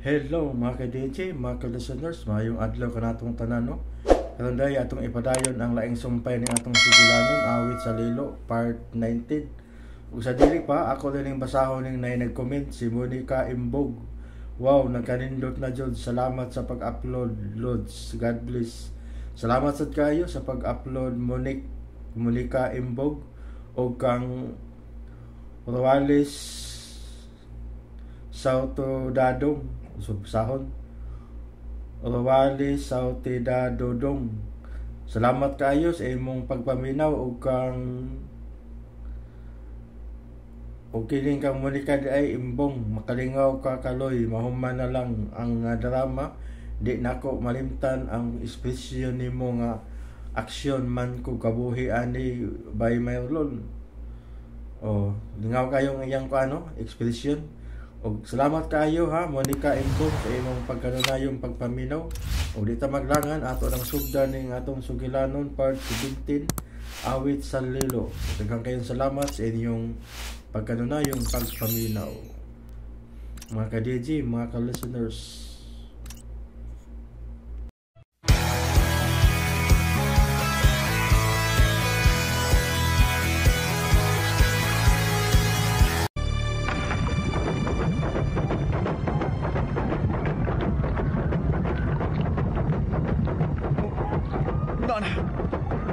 Hello mga ka-DJ, mga ka-listeners, mayong adlaw ka natong tanan, no? Karon day atong ipadayon ang laing sumpay ning atong sigilanon awit sa Lilo part 19. Ug sa dili pa ako dining basahon ning nay nag-comment si Monica Imbog. Wow, nagkanindot na jud. Salamat sa pag-upload, Lods. God bless. Salamat sad kayo sa pag-upload Monica Imbog o kang Roales Sauto Dadong subsahon Roales Sautida Dodong. Salamat kayo sa imong pagpaminaw ug kining kang Monica di ay imbong makalingaw ka kaloy mahuman na lang ang drama di nako malimtan ang espresyon nimo nga aksyon man ko kabuhi ani by Maylon. Lingaw kayong iyang ekspresyon. Og salamat kayo ha Monica Imbong sa imong pagkanunayong pagpaminaw. Og dita maglangan ato nang sugdan ning atong sugilanon part 17 awit sa Lilo. Daghang kayong salamat sa inyong pagkanunayong pagpaminaw. Mga ka-DJ, mga ka-listeners.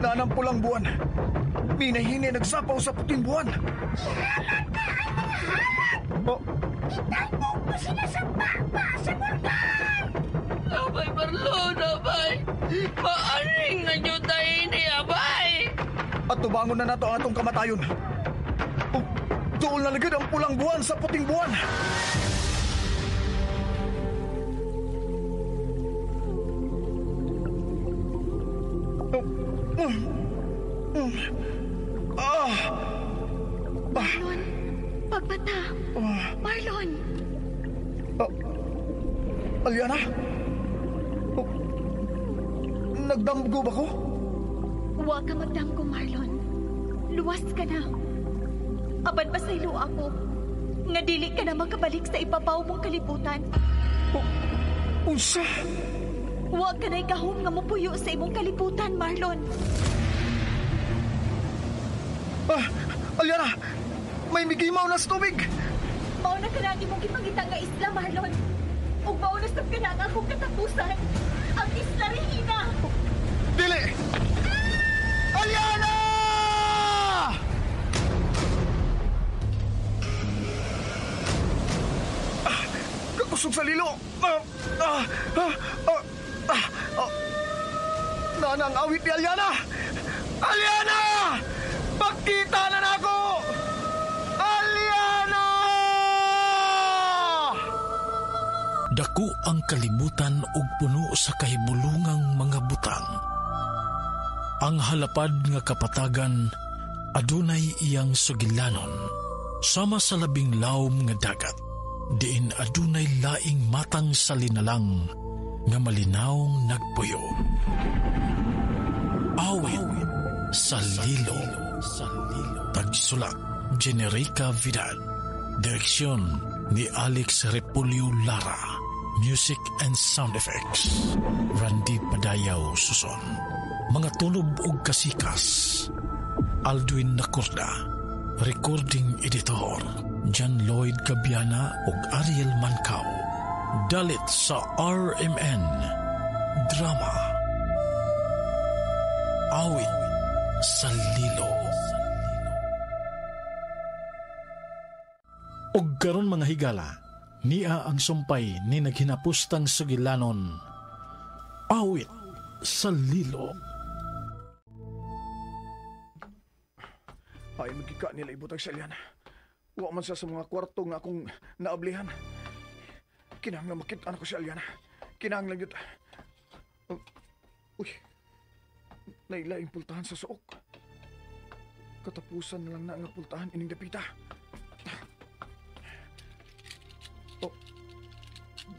Nanang pulang buwan. Minahini nagsapaw sa puting buwan. Itangkong mo sila sa baba sa bulkan! Abay, Marlon, abay! Maaring na nyo tayo ini, abay! At tubangon na nato ang atong kamatayon. Doon na lagad ang pulang buwan sa puting buwan. Marlon, pagbata. Marlon. Aliana? Nagdamgo ba ko? Huwag ka magdamgo, Marlon. Luwas ka na. Aban pasaylo ako. Nga dili ka na makabalik sa ibabaw mong kalibutan. Unsa? Huwag ka na ikahong nga mupuyo sa imong kalibutan, Marlon. Aliana! May migimaw na sa tubig! Mauna ka na imong ipangita nga isla, Marlon. Ug mauna sa ka na ang akong katapusan. Ang isla Regina! Dili! Aliana! Kakusog sa lilo! Nanang awit ni Aliana! Aliana! Pagkita na nako! Aliana! Dako ang kalibutan ug puno sa kahibulungang mga butang. Ang halapad nga kapatagan adunay iyang sugilanon sama sa labing lawom nga dagat. Diin adunay laing matang sa linalang nga malinawng nagpuyo. Awit sa Lilo. Tagsulat Generica Vidal. Direksyon ni Alex Repulyo Lara. Music and sound effects Randy Padayaw Suson. Mga tunob ug kasikas Aldwin Nacorda. Recording editor John Lloyd Cabiana ug Ariel Mancao. Dalit sa RMN Drama Awit sa Lilo. Og karon mga higala, niya ang sumpay ni naghinapustang sugilanon. Awit sa Lilo. Ay, magkika nila ibutang sa Aliana. Wa man sa mga kwarto nga akong naablihan. Kinahanglan makita ko si Aliana. Kinahanglan yun. Uy, nailaing pultahan sa suok. Katapusan na lang na nga pultahan ining dapita.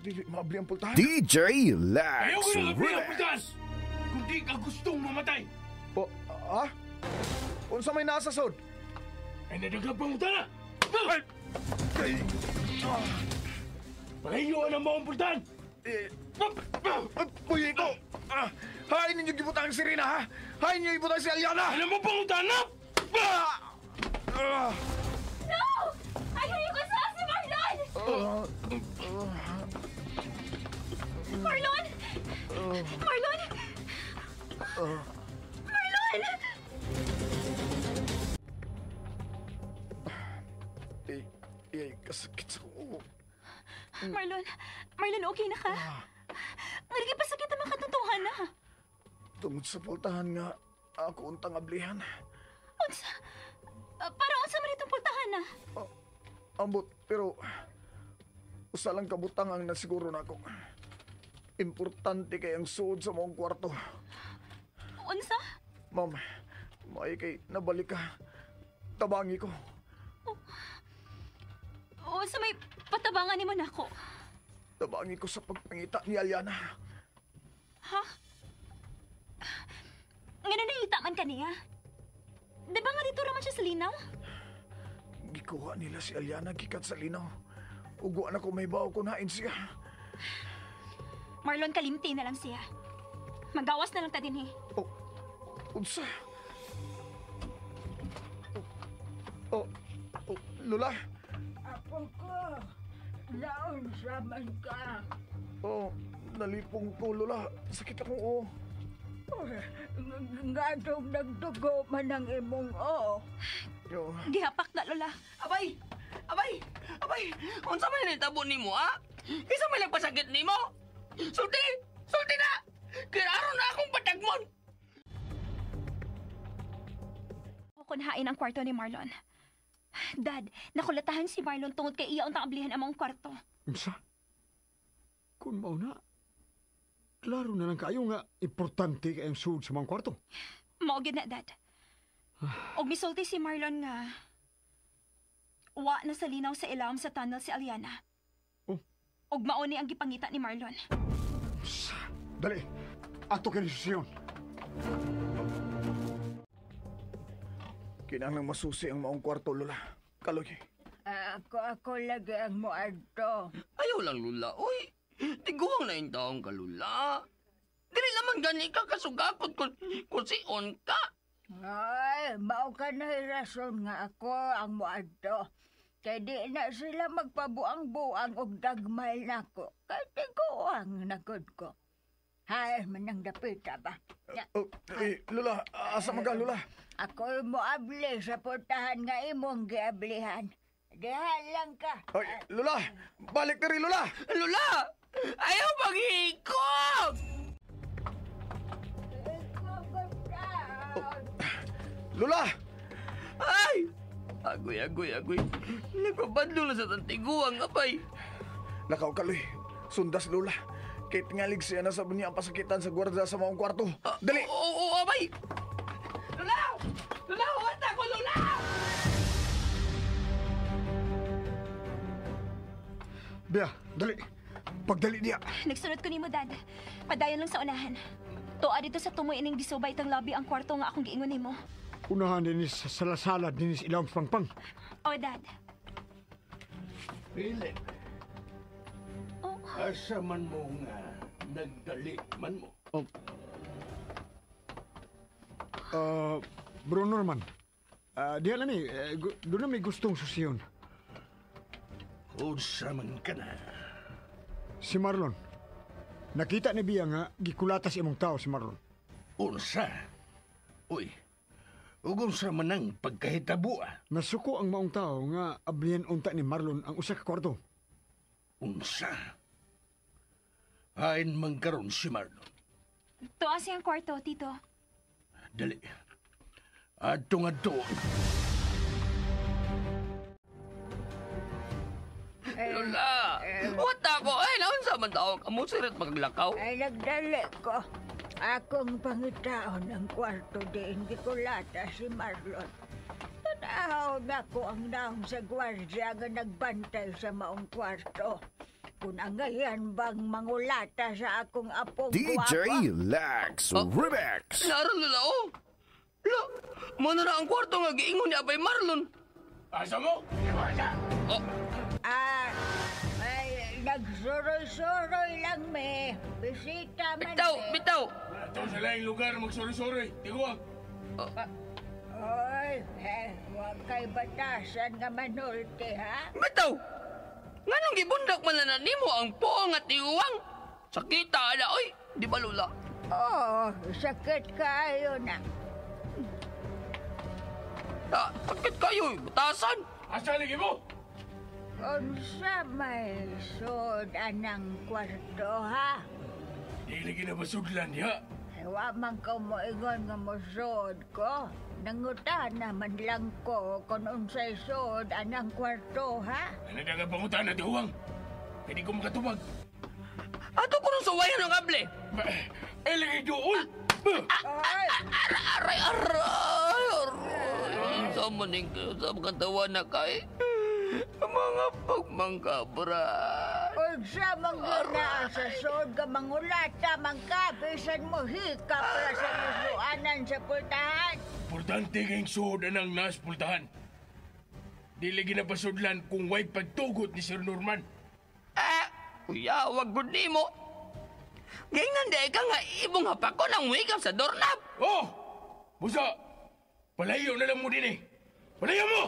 Dili maabli ang pultahan. DJ Lex Ayaw ko na kapila, Relax. Pultas! Kung di ka gustong mamatay! Unsa may nasa sod? Ay nadaglag pang utana! Kayo ang mga pultan! Kuya ko! Hain ninyo gibutang si Rina, ha? Hain ninyo gibutang si Aliana! Ano mo pang utanap? No! Ayaw ko sa si Marlon! Marlon! Marlon! Marlon! Kasakit sa ulo. Marlon, okay na ka? Ngarigi pa sakit ang makatutuhan na. Tungod sa pultahan nga, ako untang ablihan. Unsa? Para unsa man itong pultahan na? Ambot, pero usa lang kabutang ang nasiguro na ako. Importante kay ang suod sa mong kwarto. Unsa? Ma'am, may kay nabalik ka. Tabangi ko. O sa may patabangan ni mo nako. Tabangi ko sa pagpangita ni Aliana. Ha? Nga na nahita man ka niya? Di ba nga dito raman siya sa linaw? Gikuha nila si Aliana gikat sa linaw. Ugo na ko may bawo ko nain siya. Marlon, kalimti na lang siya. Magawas na lang ta din Unsa? Lola? Apo ko, naon sa man ka. Nalipong ko, Lola. Sakit ako, Nga daw nagdugo man ang imong Gihapak na, Lola. Abay! Unsa man nitabo nimo, ha? Isa may nagpasakit nimo? Sulti na! Kiraro na akong patagmon! Kunhain ang kwarto ni Marlon. Dad, nakulatahan si Marlon tungod kay iya untang ablihan among kwarto. Unsa? Kung mauna, klaro na lang kayo nga importante kayong suod sa mga kwarto. Maugid na, Dad. Og misulti si Marlon nga wa na sa linaw sa ilawom sa tunnel si Aliana. Og mauni ang gipangita ni Marlon. Dali, ato kinisisyon. Kinahanglang masusi ang maong kwarto, Lola. Kaloy. Ako lagi ang muadto. Ayaw lang, Lula. Uy, tiguang na yung taong ka, Lula. Dili naman gani ka kasugakot kung si-on ka. Ay, mao ka na rason nga ako ang muadto. Kaya di na sila magpabuang-buang og dagmay nako. Kaya tiguang nagod ko. Hay, manang dapita ba? Lola, asa maga, Lola? Ako'y moabli sa portahan nga imong giablihan. Diha lang ka. Ay, Lola! Balik na rin, Lola! Lula! Ayaw mag-hikog! Lola! Ay! Agoy. Nagpabadlo na sa tantiguang, abay. Nakaw, Kaloy. Sundas, Lola. Kaya tingalig siya na sa niya ang pasakitan sa gwarda sa maong kwarto. Dali! Oo, abay! Lula! Huwag ako, Lula! Biya, dali. Pagdali niya. Nagsunod ko nimo, Dad. Padayon lang sa unahan. Tuwa dito sa tumoy ining disubay itang lobby ang kwarto nga akong giingon nimo. Unahan dinis sa salasalad dinis ilawang pangpang. O, Dad. Philip, Oh, asa man mo nga nagdali man mo? Bro Norman, diyan na doon na may gustong susiyon. Unsa man ka na? Si Marlon. Nakita ni Biya nga, gikulatas imong tao si Marlon. Unsa? Uy, unsa man ang pagkahitabo, Nasuko ang maong tao nga ablihan unta ni Marlon ang usa ka kwarto. Unsa? Hain man karon si Marlon. tuwa siyang kwarto, Tito. Dali. Adto. Lula! What ako? Ay, naunsa man tao ka mo sirit maglakaw? Ay, nagdali ko. Akong pangitaon ang kwarto din gikulata si Marlon. Tanahaw na ko ang naong sa gwardya nga nagbantay sa maong kwarto. Kung ang ngayon bang mangulata sa akong apong DJ guwapo. Lex Remix. Naroon, Lula, oh! Lula, muna na ang kwarto nga giingon ni Abay Marlon. Asa mo? Oh, Ay, nagsuroy-suroy lang me. Bisita man Bitaw, me. bitaw. Ito sa laing lugar magsuri-suri. Tiguang. Oy, huwag kay batasan nga manulti, ha? Bitaw. Nganong gibundak man na nimo ang poong at iuwang? Sakita na, oy. Di ba, Lula? Oo, sakit kayo na. Sakit kayo, butasan. Asa lagi mo? Unsa may sud anang kwarto, ha? Di lagi na basudlan niya. Wa man ko moingon nga mosud ko. Nangutan naman lang ko kung unsay sud anang kwarto, ha? Ano na nga pangutan na tiguang? Hindi ko makatubag. Ato ko nung sawayan ng able. Lagi doon. Ay! Aray. Sa maning sa mga tawa na kay. Mga pagmangkabra. Unsa man gina sa sud ka mangulata man ka bisan mo hika para sa nusuanan sa pultahan. Importante kayong soda ng nas pultahan. Di lagi na pasudlan kung way pagtugot ni Sir Norman. Kuya, wag gud nimo. Ganyan di ka nga ibong hapako ng wikam sa doorknob. Oh! Busa! Palayo na lang mo din eh. Palayo mo!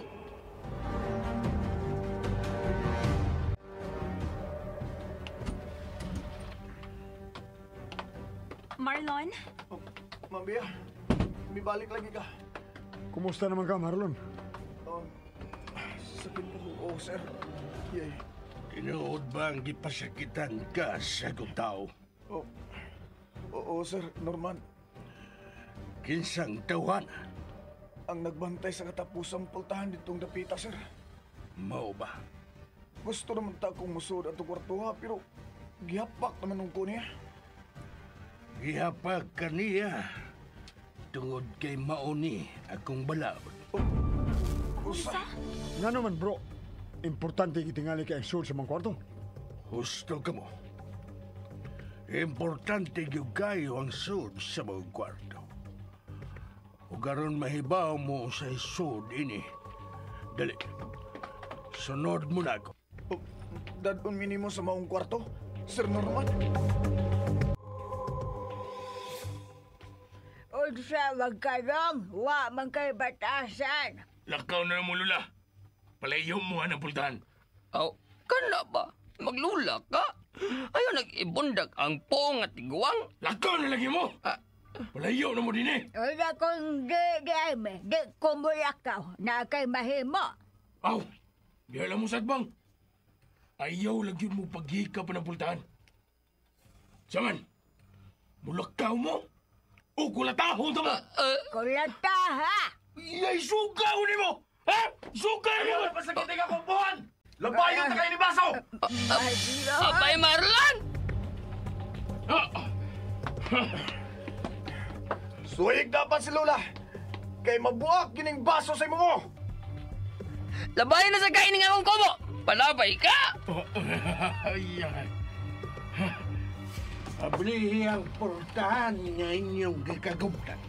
Marlon? Mambia, may balik lagi ka. Kumusta naman ka, Marlon? Sakit ko, sir. Yay. Tinuod ba ang gipasakitan ka sa tao? Oo, sir, Norman. Kinsang tawan? Ang nagbantay sa katapusang pultahan ditong dapita, sir. Mao ba? Gusto naman ta kong musod at kwarto ha, pero gihapak naman nung niya. Gihapag ka niya. Tungod kay mauni akong balaod. Usa? Nga naman, bro. Importante gitingali kay ang sud sa mga kwarto. Husto ka mo. Importante gyud kayo ang sud sa mga kwarto. O garon mahibaw mo sa sud ini. Dali. Sunod mo na ako. Dadon minimo sa maong kwarto, Sir Norman. Unsa magkarong, wa man kay batasan. Lakaw na mo, Lula. Palayo mo ang pultahan. Kana ba? Maglula ka? Ayaw nag-ibundag ang poong at tiguang? Lakaw na lagi mo! Palayo na mo din eh. Wala kong di kumulakaw na kay mahimo. Aw! Di alam mo sadbang. Ayaw lagi mo paghika pa ng pultahan. Saman, mulakaw mo? O kulatahon mo? Kulata, ha? Iyay sugaw ni mo! Ha? Sugaw ni mo! Pasakitin ka kong buwan! Labayon na kayo ni Baso! Abay, Marlon! Suwig dapat si Lola! Kay mabuak gining baso sa imo mo! Labayan na sa kainin nga akong kumo! Palabay ka! Ayan. Ablihi ang portahan nga inyong gikagubtan.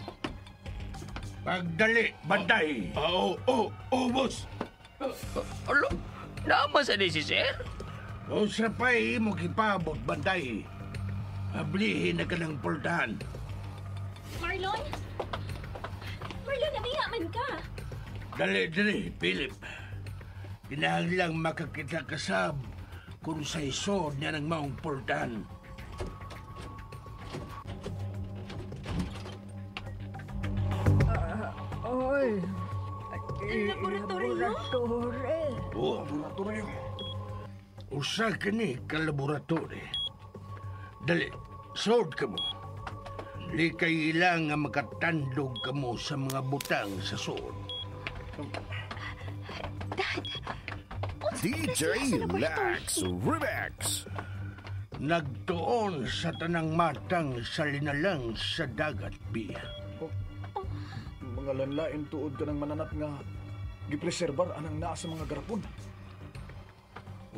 Pagdali, banday. Oo, boss. Alo, naman sa si sir? O sa pa'y mo kipabot, banday. Ablihi na ka ng portahan. Marlon? Marlon, nabiya man ka. Dali, Philip. Kinahanglang makakita kasab kung sa isod niya ng maong portahan. Oy, Laboratorio? Oo. Laboratorio. Usa ka ni ka-laboratory. Dali, sod ka mo. Di kay ilang nga makatandog ka mo sa mga butang sa sod. Dad, DJ Max Ribex. Nagtuon sa tanang matang sa linalang sa dagat, Bia. Mga lanlain tuod ka ng mananap nga gipreserbar anang naa sa mga garapon.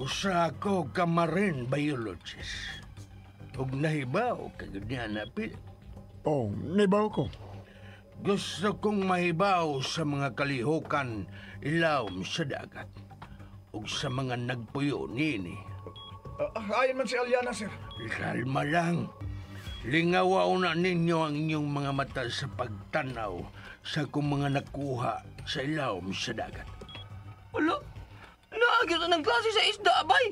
Usa ko ka marine biologist. Ug nahibaw ka ganyan na, Philip. Oh, naibaw ko. Gusto kong mahibaw sa mga kalihukan ilawom sa dagat ug sa mga nagpuyo nini. Ayon man si Aliana, sir. Kalma lang. Lingawa na ninyo ang inyong mga mata sa pagtanaw sa kung mga nakuha sa ilawom sa dagat. Wala. Naagit ng klase sa isda, abay.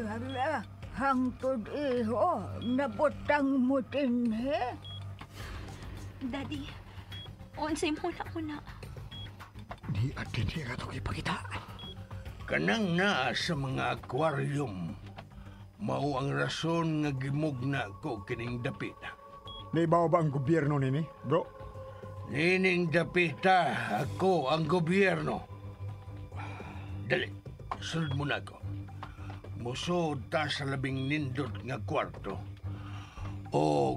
Hala. Hangtod iho. Nabutang mo tinhe. Daddy, unsay muna. Di at hindi ka ito ipakita. Kanang naa sa mga aquarium, mao ang rason nga gimugna ko kining dapit. Naibaw ba ang gobyerno nini, bro? Nining dapita, ako ang gobyerno. Dali, sunod mo na ako. Musod ta sa labing nindot nga kwarto. O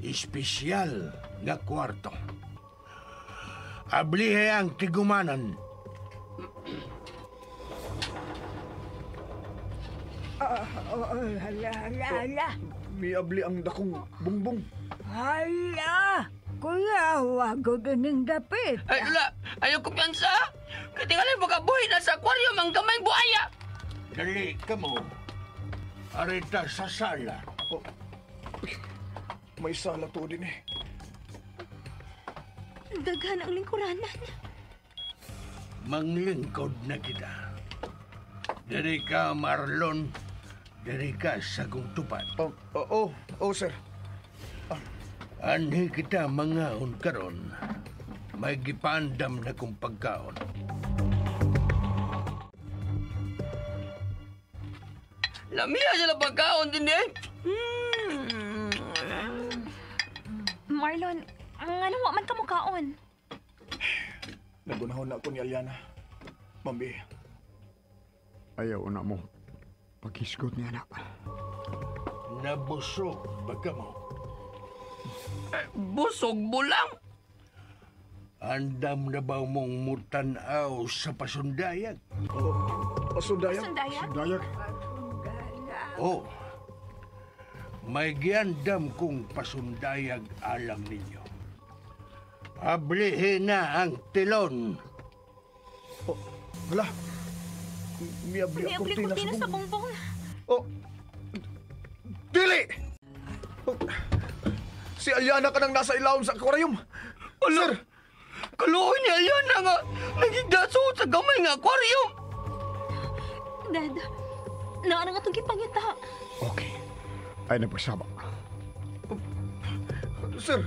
espesyal nga kwarto. Ablihe ang tigumanan. Hala. Miabli ang dakong bungbong. Hala. Kuya, wag ko ganing dapit. Ay, wala. Ayaw kumpiyansa. Katingalay magabuhay na sa aquarium ang gamay buhaya. Dali ka mo. Arita sa sala. May sala to din eh. Daghan ang lingkuranan. Manglingkod na kita. Dari ka, Marlon. Dari ka sa kong tupad. Sir. Anhi kita mangaon karon. May gipandam na kong pagkaon. Lamiya sila pagkaon din eh. Marlon, ano wa man ka mukaon? Nagunahon na ako ni Aliana. Mambi. Ayaw na mo. Paghisgot niya na. Nabusog ba ka mo? Busog bulang. Andam na ba mong mutanaw sa pasundayag? Pasundayang? Sundaya? Dayak. Oh, may giandam kong pasundayag alam ninyo. Ablihin na ang tilon. Hala. Miabli ang Niabli kurtina kurtina sa sa bungbong. bongbong. Dili! Si Aliana ka nang nasa ilawom sa aquarium. Sir! Kaluoy ni Aliana nga. Nagigdaso sa gamay nga aquarium. Dad, naa na nga itong kipangita. Okay. Ay napasama. Sir,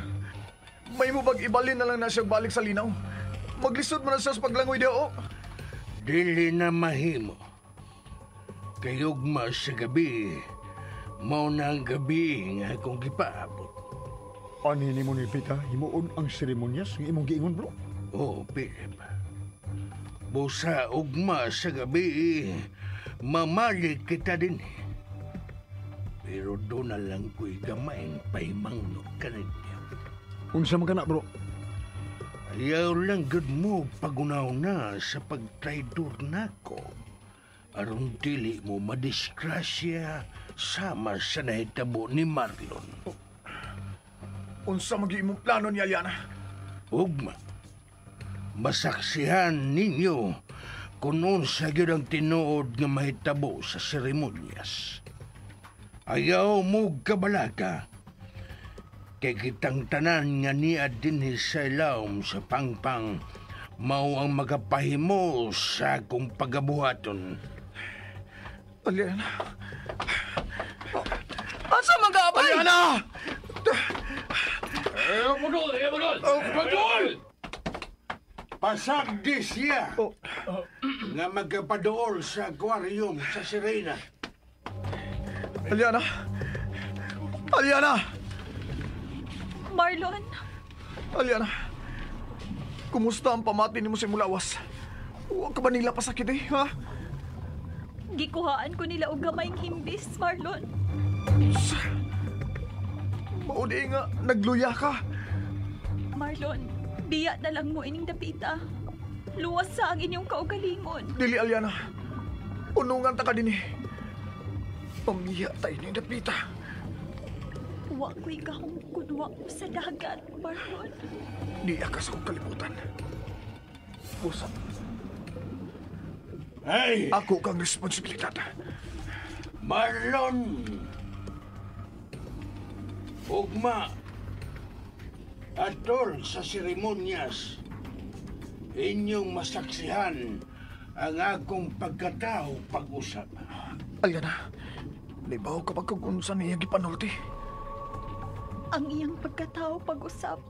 may mo bag ibalin na lang na siya balik sa linaw? Maglisod mo na siya sa paglangoy diyo. Dili na mahimo. Kayugma sa gabi, mao na ang gabi nga akong gipaabot. Ani ni mo ni Pita, himuon ang seremonyas ng imong giingon, bro. Oh, Philip. Busa ugma sa gabi, mamalik kita din. Pero doon na lang ko'y gamayng paimangno ka ninyo. Unsa man kana, bro? Ayaw lang good mo pagunaw na sa pagtraidor nako. Aron dili mo madisgrasya sama sa nahitabo ni Marlon. Unsa mag-iimong plano ni Aliana? Ugma, masaksihan ninyo kung unsa gyud ang tinuod nga mahitabo sa seremonyas. Ayaw mo kabalaga. Kay kitang tanan nga niya dinhi sa ilawom sa pangpang mao ang magapahimo sa akong pagabuhaton. Aliana! Asa mag-aabay? Aliana! Padol! Pasagdi siya nga magkapadool sa aquarium sa Sirena. Aliana! Aliana! Marlon, Aliana! Kumusta ang pamati ni mo sa Mulawas? Huwag ka ba nila pasakit eh, ha? gikuhaan ko nila og gamayng himbis, Marlon. Maudi nga, nagluya ka. Marlon, biya na lang mo ining dapita. Luwas sa ang inyong kaugalingon. Dili, Aliana. Unungan ta ka din eh. Pamiya tayo ni dapita. Wa ko'y gahong kunwa ko sa dagat, Marlon. Di akas kong kalimutan. Busa. Ay, Ako kang responsibilidad. Marlon! Ugma! Atol sa seremonyas, inyong masaksihan ang akong pagkatao pag-usap. Alyana, libaw ka pag kung saan iyang gipanulti. Ang iyang pagkatao pag-usap.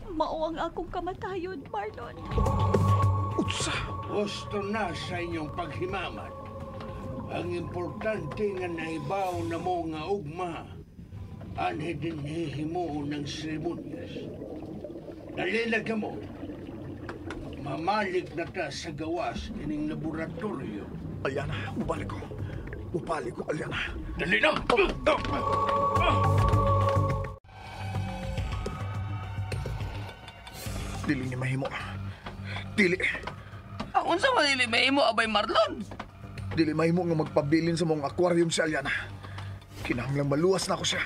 Mao ang akong kamatayon, Marlon. Utsa! Gusto na sa inyong paghimamat. Ang importante nga naibaw na mo nga ugma, anhe din hihimo ng seremonyas. Dalilag ka mo. Mamalik na ta sa gawas ining laboratorio. Alyana, ubalik ko. Ubalik ko, Alyana. Dali na! Dili ni mahimo. Dili. Unsa man dili mahimo abay Marlon? Dili mahimo nga magpabilin sa mong aquarium si Alyana. Kinahanglang maluwas na ako siya.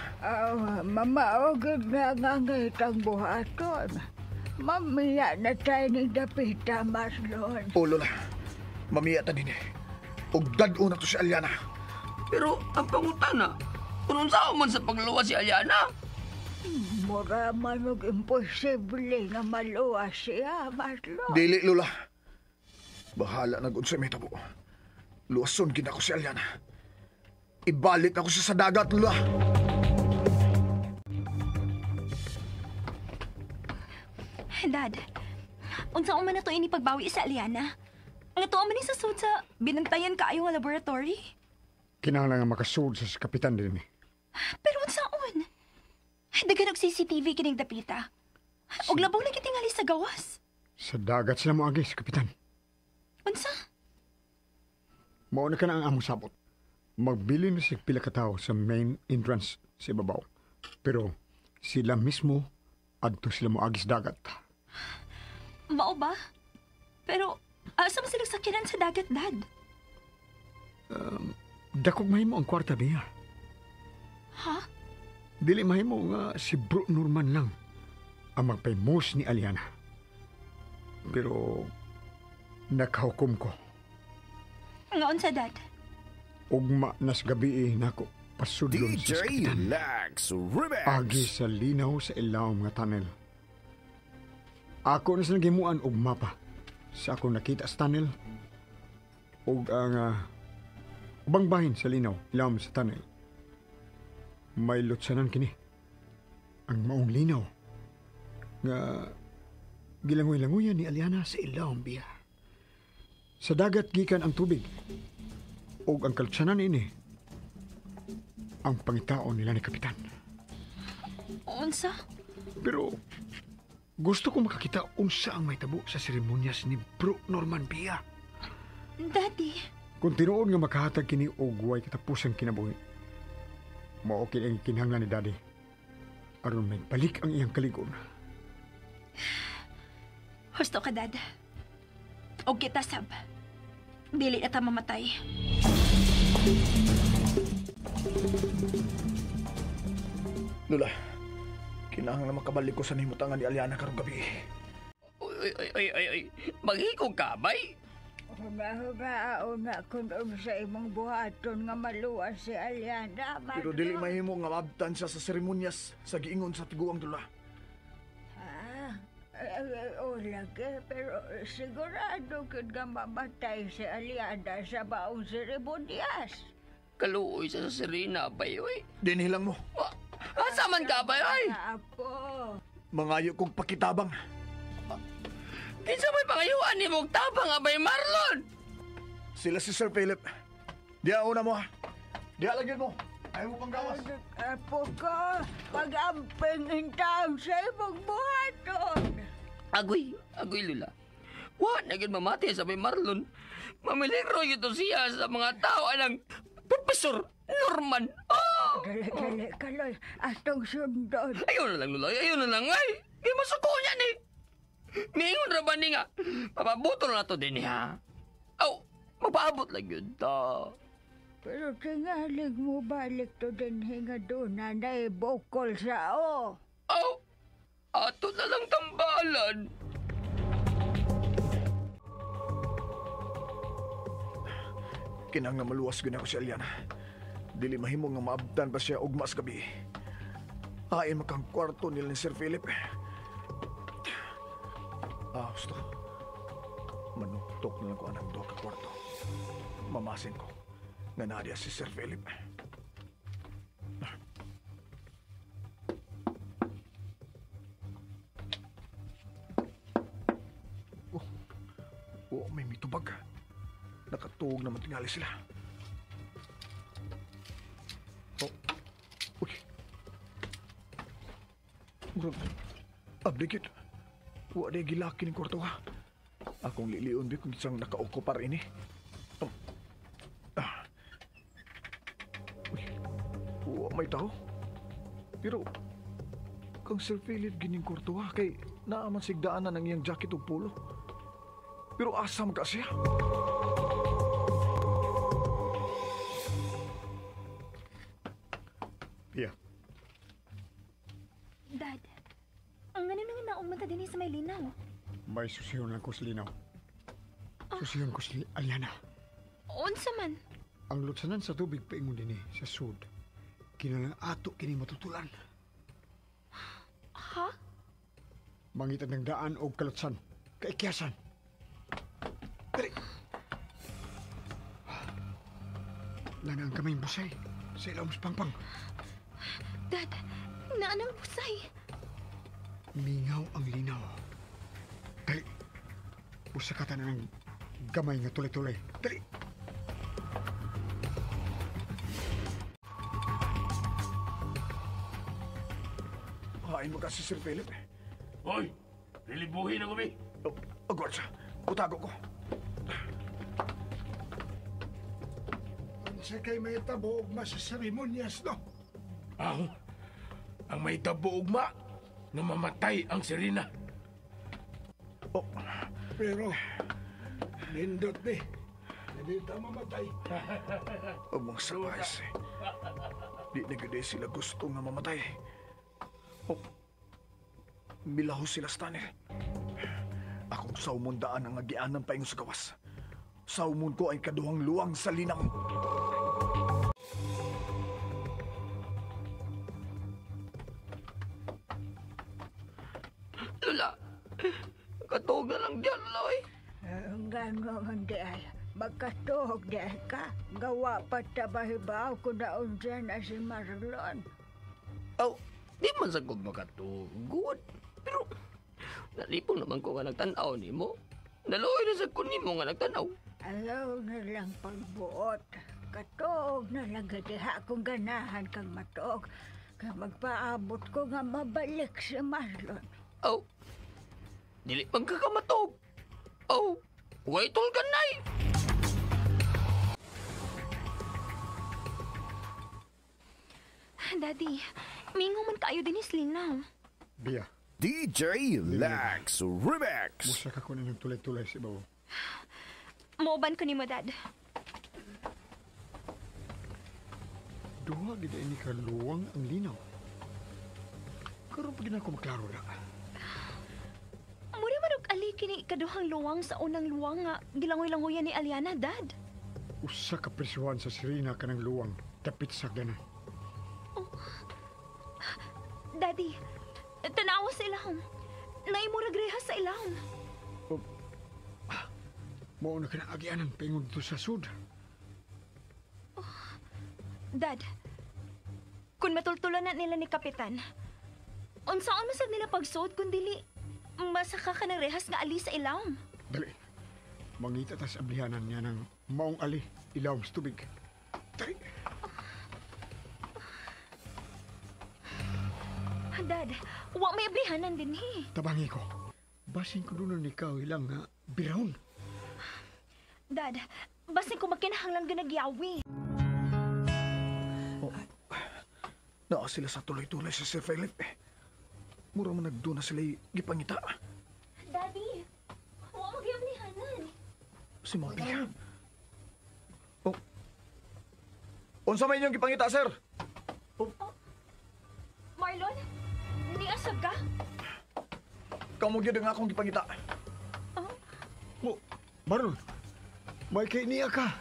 Mamaogid na nga ngaytang buhaton. Mamiya na tayo ni Dapita, Marlon. O, Lola. Mamiya ta din eh. Og dad-o na to si Alyana. Pero ang pangutana, kung unsa man sa pagluwas si Alyana? Mura man og imposible nga maluwas siya, Marlon. Dili, Lola. Bahala na gud sa may tabo. Luwason gid ako si Alyana. Ibalik ako siya sa dagat, Lola. Dad, unsa man na to ini pagbawi sa Alyana? Ang ito man ni sa sud sa binantayan kaayo nga laboratory. Kinahanglan nga makasud sa kapitan din eh. Pero unsaon? Dagan og CCTV kining dapita. Og labaw na kitingali sa gawas. Sa dagat sila mo agi sa kapitan. Unsa? Mao na ka na ang among sabot. Magbili na si pila ka tawo sa main entrance sa ibabaw. Pero sila mismo adto sila mo agi sa dagat. Mao ba? Pero asa man sila sakyanan sa dagat, Dad? Dakog mahimo ang kwarta niya. Ha? Dili mahimo nga si Bro Norman lang ang magpaymos ni Alyana. Pero nakahukom ko. Nga unsa, Dad? Ugma nas gabi nako pasudlon sa DJ kapitan. Lax Remix. Agi sa linaw sa ilawom nga tunnel. Ako na sa nagimuan og mapa sa akong nakita sa tunnel og ang ubang bahin sa linaw ilawom sa tunnel. May lutsanan kini. Ang maong linaw nga gilangoy-langoyan ni Alyana sa ilawom biya. Sa dagat gikan ang tubig og ang kalutsanan ini ang pangitaon nila ni kapitan. Unsa? Pero gusto ko makakita unsa ang may tabo sa seremonyas ni Bro Norman Bia. Daddy. Kung tinuod nga makahatag kini og way katapusang kinabuhi, mao kini ang kinahanglan ni Daddy aron may balik ang iyang kaligon. Husto ka, Dad. Og kita sab. Dili na ta mamatay. Lola, kinahanglan makabalik ko sa nimutangan ni Alyana karong gabi. Ay. Maghikog ka, bay? Hugaon na kung sa imong buhaton nga maluwas si Alyana, Marlon. Pero dili mahimo nga mabtan siya sa seremonyas sa giingon sa tiguang dula. O lagi, pero sigurado kung nga mamatay si Alyana sa baong seremonyas. Kaluoy sa Serena, bay, oy. Dinilang mo. Asa man ka, bay, oy? Apo. Mangayo kong pakitabang. Kinsa may pangayuan ni mong tabang, abay Marlon? Sila si Sir Philip. Diya una mo ha. Diya lagyan mo. Ayaw mo pang gawas. Apo ko, pag-amping intang sa imong buhaton. Agoy, Lula. Wa na gyud mamati sa may Marlon. Mamiligro ito siya sa mga tao anang Professor Norman. Oh! Dali, Kaloy. Atong sundon. Ayun na lang, Lula. Ayun na lang. Ay, di masuko niya ni. Miingon ra ba ni nga? Papabutol na to din ha. Aw, magpaabot lang yun ta. Pero tingalig mo balik to din hinga doon na naibukol sa o. Aw, ato na lang tambalan. Kinahanglan maluwas gyud ako si Aliana. Dili mahimo nga maabtan pa siya ugma sa gabi. Hain makang kwarto nila ni Sir Philip. Gusto. Manuktok na lang ko anang duha ka kwarto. Mamasin ko nga nadia si Sir Philip. May mitubag. Nakatuog naman tingali sila. Uy. Murag, abdikit. Wa day gilaki ni kwarto ha. Akong liliun di kung isang nakaokupar ini. Uy. Wa may tao. Pero, kang Sir Philip gining kwarto ha, kay naaman sigdaanan ng iyang jacket o polo. Pero asam ka siya. Pia. Dad, ang ganun nga naong mata din sa may linaw. May susiyon lang ko sa linaw. Susiyon ko si Aliana. Unsa man? Ang lutsanan sa tubig paingon din sa sud. Kinalang ato kini matutulan. Ha? Mangitan ng daan o kalutsan. Kaikyasan. Dali. Lanang kamay busay sa ilaw mas pangpang. Dad, naanang busay. Mingaw ang linaw. Dali. Busakatan na ng gamay nga tulay-tulay. Dali. Hain mo kasi Sir Philip. Hoy! Lilibuhin na kami! Agwarsa, utago ko. Sa kay may tabo ugma sa seremonyas, no? Ang may tabo ugma na mamatay ang Serena. Pero, nindot ni. Hindi ta mamatay. Huwag mong sabay. Di na gede sila gusto nga mamatay. Milaho sila sa tunnel. Akong saumundaan ang agianan pa sa gawas. Saumon ko ay kaduhang luwang sa linaw. Lula, katuog na lang diyan, Loy. Ang gano'n di ay, magkatuhog di ay ka. Gawa pa tabahibaw ko na unsa na si Marlon. Di man sa kong makatugod. Pero, nalipong naman ko nga nagtanaw ni mo. Naluoy na sa kunin mo nga nagtanaw. Alaw na lang pagbuot. Katuog na lang gadiha kung ganahan kang matuog. Kaya magpaabot ko nga mabalik si Marlon. Dili pang kakamatog. Way tulganay. Daddy, mingo man kayo din linaw. Bia. DJ Lax Ribex. Busak ako na ng tulay-tulay si Bawo. Mauban ko ni mo, Dad. Duha gid ini kaluwang ang linaw. Karon pa gid ako maklaro na. Muri man og ali kini kaduhang luwang sa unang luwang nga gilangoy-langoyan ni Aliana, Dad. Usa ka prisuhan sa Serena kanang luwang dapit sa ganan. Daddy, tanawa sa ilahom. Naimurag rehas sa ilahom. Mao na kanang agianan pingon dito sa sud. Dad, kung matultulan na nila ni Kapitan, unsaon masag nila pagsuot kung dili masaka ka ng rehas nga ali sa ilawom? Dali. Mangita tas ablihanan niya ng maong ali ilaw sa tubig. Dali. Dad, wa may ablihanan din Tabangi ko. Basin ko doon ikaw ilang nga birahon. Dad, basin ko magkinahanglan ganagyawi. Naa sila sa tuloy-tuloy sa Sir Philip. Mura man nagdo na sila gipangita. Daddy, wa magyablihanan. Si Maria. Unsa may inyong gipangita, sir? Marlon, niasag ka? Kamu gyud nga akong gipangita. Marlon, may kay niya ka.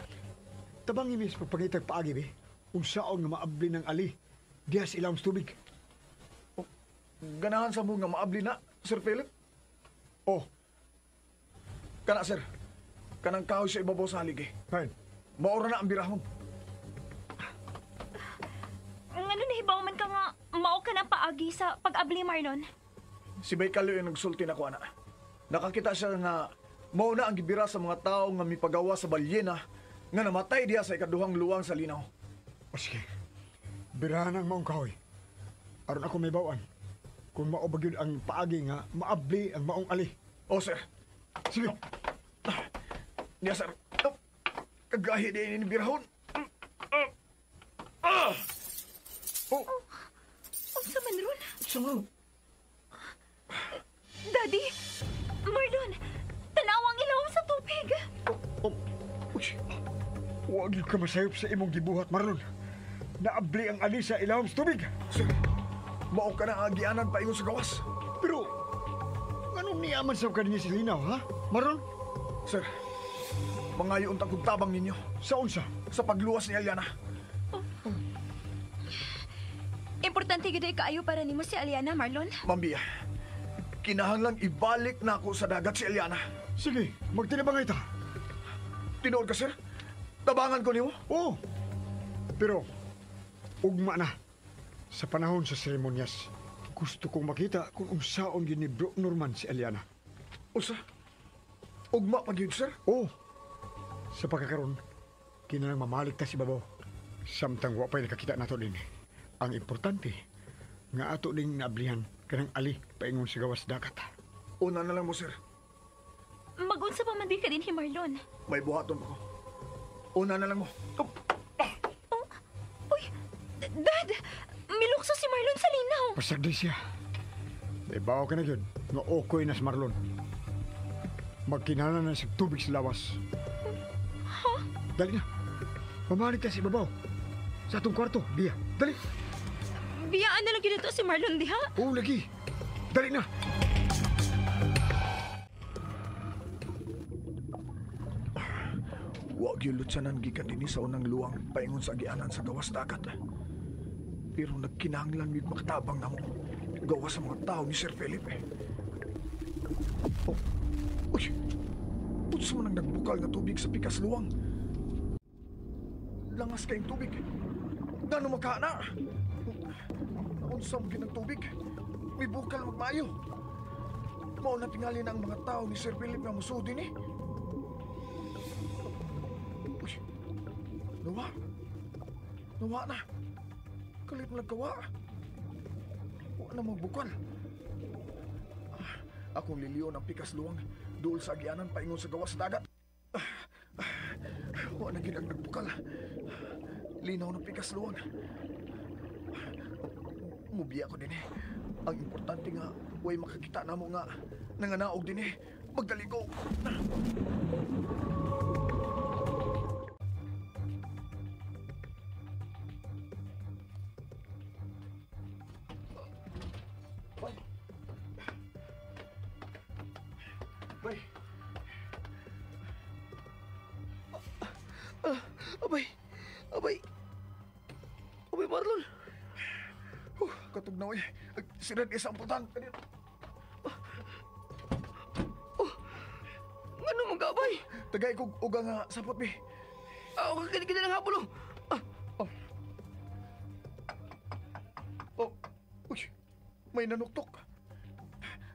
tabang imis pagpangitag paagi, be. Unsaon nga maabli ng ali. Diya sa ilawom sa tubig. Ganahan sa mo nga maabli na, Sir Philip? Oh, Kana, sir. Kanang kahoy sa ibabaw sa haligi. fine. Maura na ang birahon. Ano nahibaw man ka nga mao ka ng paagi sa pag-abli, Marlon? Si Baykalo yung nagsulti na ko, ana. Nakakita siya nga mauna ang gibira sa mga tao nga mipagawa sa balyena nga namatay diya sa ikaduhang luwang sa linaw. O sige, birahan ang maong kahoy. Aron ako may bawaan. Kung maubag yun ang paagi nga, maabli ang maong ali. O, sir. Sige, Niya, sir. Kagahi din yung birahon. oh, Unsa man ron? Sama. Daddy! Marlon! Tanawang ilawom sa tubig! oh, uy. Huwag yung kamasayop sa imong gibuhat, Marlon. Naabli ang ali sa ilawom sa tubig. Sir, mao ka na agianan pa ingon sa gawas. Pero, anong niyaman sa kanina si Linaw, ha? Marlon? Sir, mangayo untang kong tabang ninyo Sa unsa? sa pagluwas ni Aliana. Importante gid kaayo para nimo si Aliana, Marlon. Mambiya, kinahanglang ibalik na ako sa dagat si Aliana. Sige, magtinabangay ta. Tinood ka, sir? Tabangan ko nimo? Oo. Pero, ugma na. Sa panahon sa seremonyas, gusto kong makita kung unsaon yun ni Bro Norman si Aliana. Usa? Ugma pag yun, sir? Oo. Sa pagkakaroon, kinalang mamalik ta si Babaw. Samtang wapay nakakita nato din. Ang importante, nga ato ding naablihan kanang ali paingon sa gawas dagat. Una na lang mo, sir. Magunsa pa man di ka din ni Marlon. May buhaton pa ko. Una na lang mo. Uy! Dad! Milukso si Marlon sa linaw! Pasagdi siya. Ibaw ka na yun, nga okoy na si Marlon. Magkinala na sa tubig sa lawas. Ha? Dali na. Mamalik ka si Babaw. Sa atong kwarto, Bia. Dali. Biyaan na lang yun ito si Marlon, diha? Oo, lagi. Dali na. Huwag yung lutsanan gikan din sa unang luwang paingon sa agianan sa gawas dagat. Pero nagkinahanglan yung makatabang na mo. Gawas sa mga tao ni Sir Felipe. Oh, uy! Utsa mo nang nagbukal na tubig sa pikas luwang. Langas kayong tubig. Gano'n makana? Naunsam ginang tubig. May bukal magmayo. Mao na tingali na ang mga tao ni Sir Philip nga musudi ni. Uy! Nawa! Nawa na! Kalit mo nagkawa. Huwag na magbukal. Akong liliyon ang pikas luwang dool sa agianan paingon sa gawas dagat. Huwag na ginang nagbukal. Linaw ng pikas luwang. Mubiya ko din eh. Ang importante nga, way makakita na mo nga nanganaog din eh. Magdaligo. Bay. Abay! Abay! Abay, Marlon! Katugnaw eh. Sirad isang putang. Ano mong gabay? Tagay ko uga nga sapot mi. Ako kaganda ng hapon, Oh, uy, may nanuktok.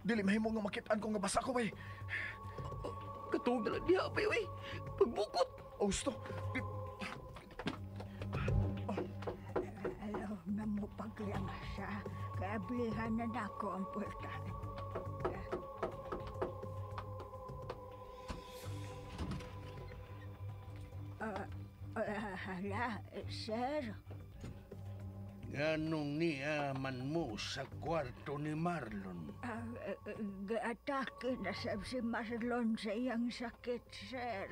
Dili mahimo nga makitaan ko nga basa ko bay. Katuog na lang diha, abay, oy. Pagbukot. Austo. Ayaw na mo paglangasa. Kaablihan na nako ang puerta. Hala, sir. Ganong niyaman mo sa kwarto ni Marlon? Gaatake na si Marlon sa iyang sakit, sir.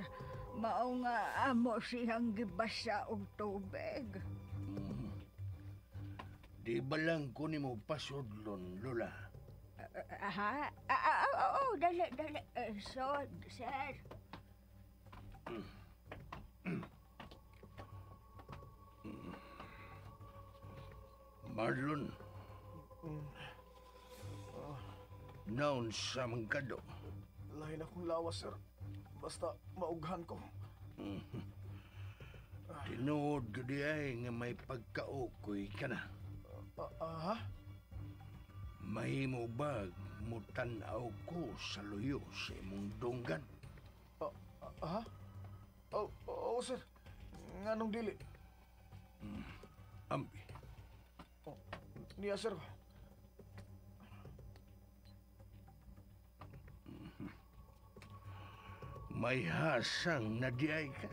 Mao nga amo siyang gibasa og tubig. Di ba lang ko ni mo pasudlon, Lola? Aha? Oo, dali. Sod, sir. Marlon, noon sa mangkado. Lain akong lawas, sir. Basta maughan ko. Tinuod ko di ay nga may pagkaukoy ka na. Ha? Mahimo ba mutanaw ko sa luyo sa imong dunggan? Ha? Oo, sir. Nganong dili? Ambi. Niya, sir. May hasang na di ay ka.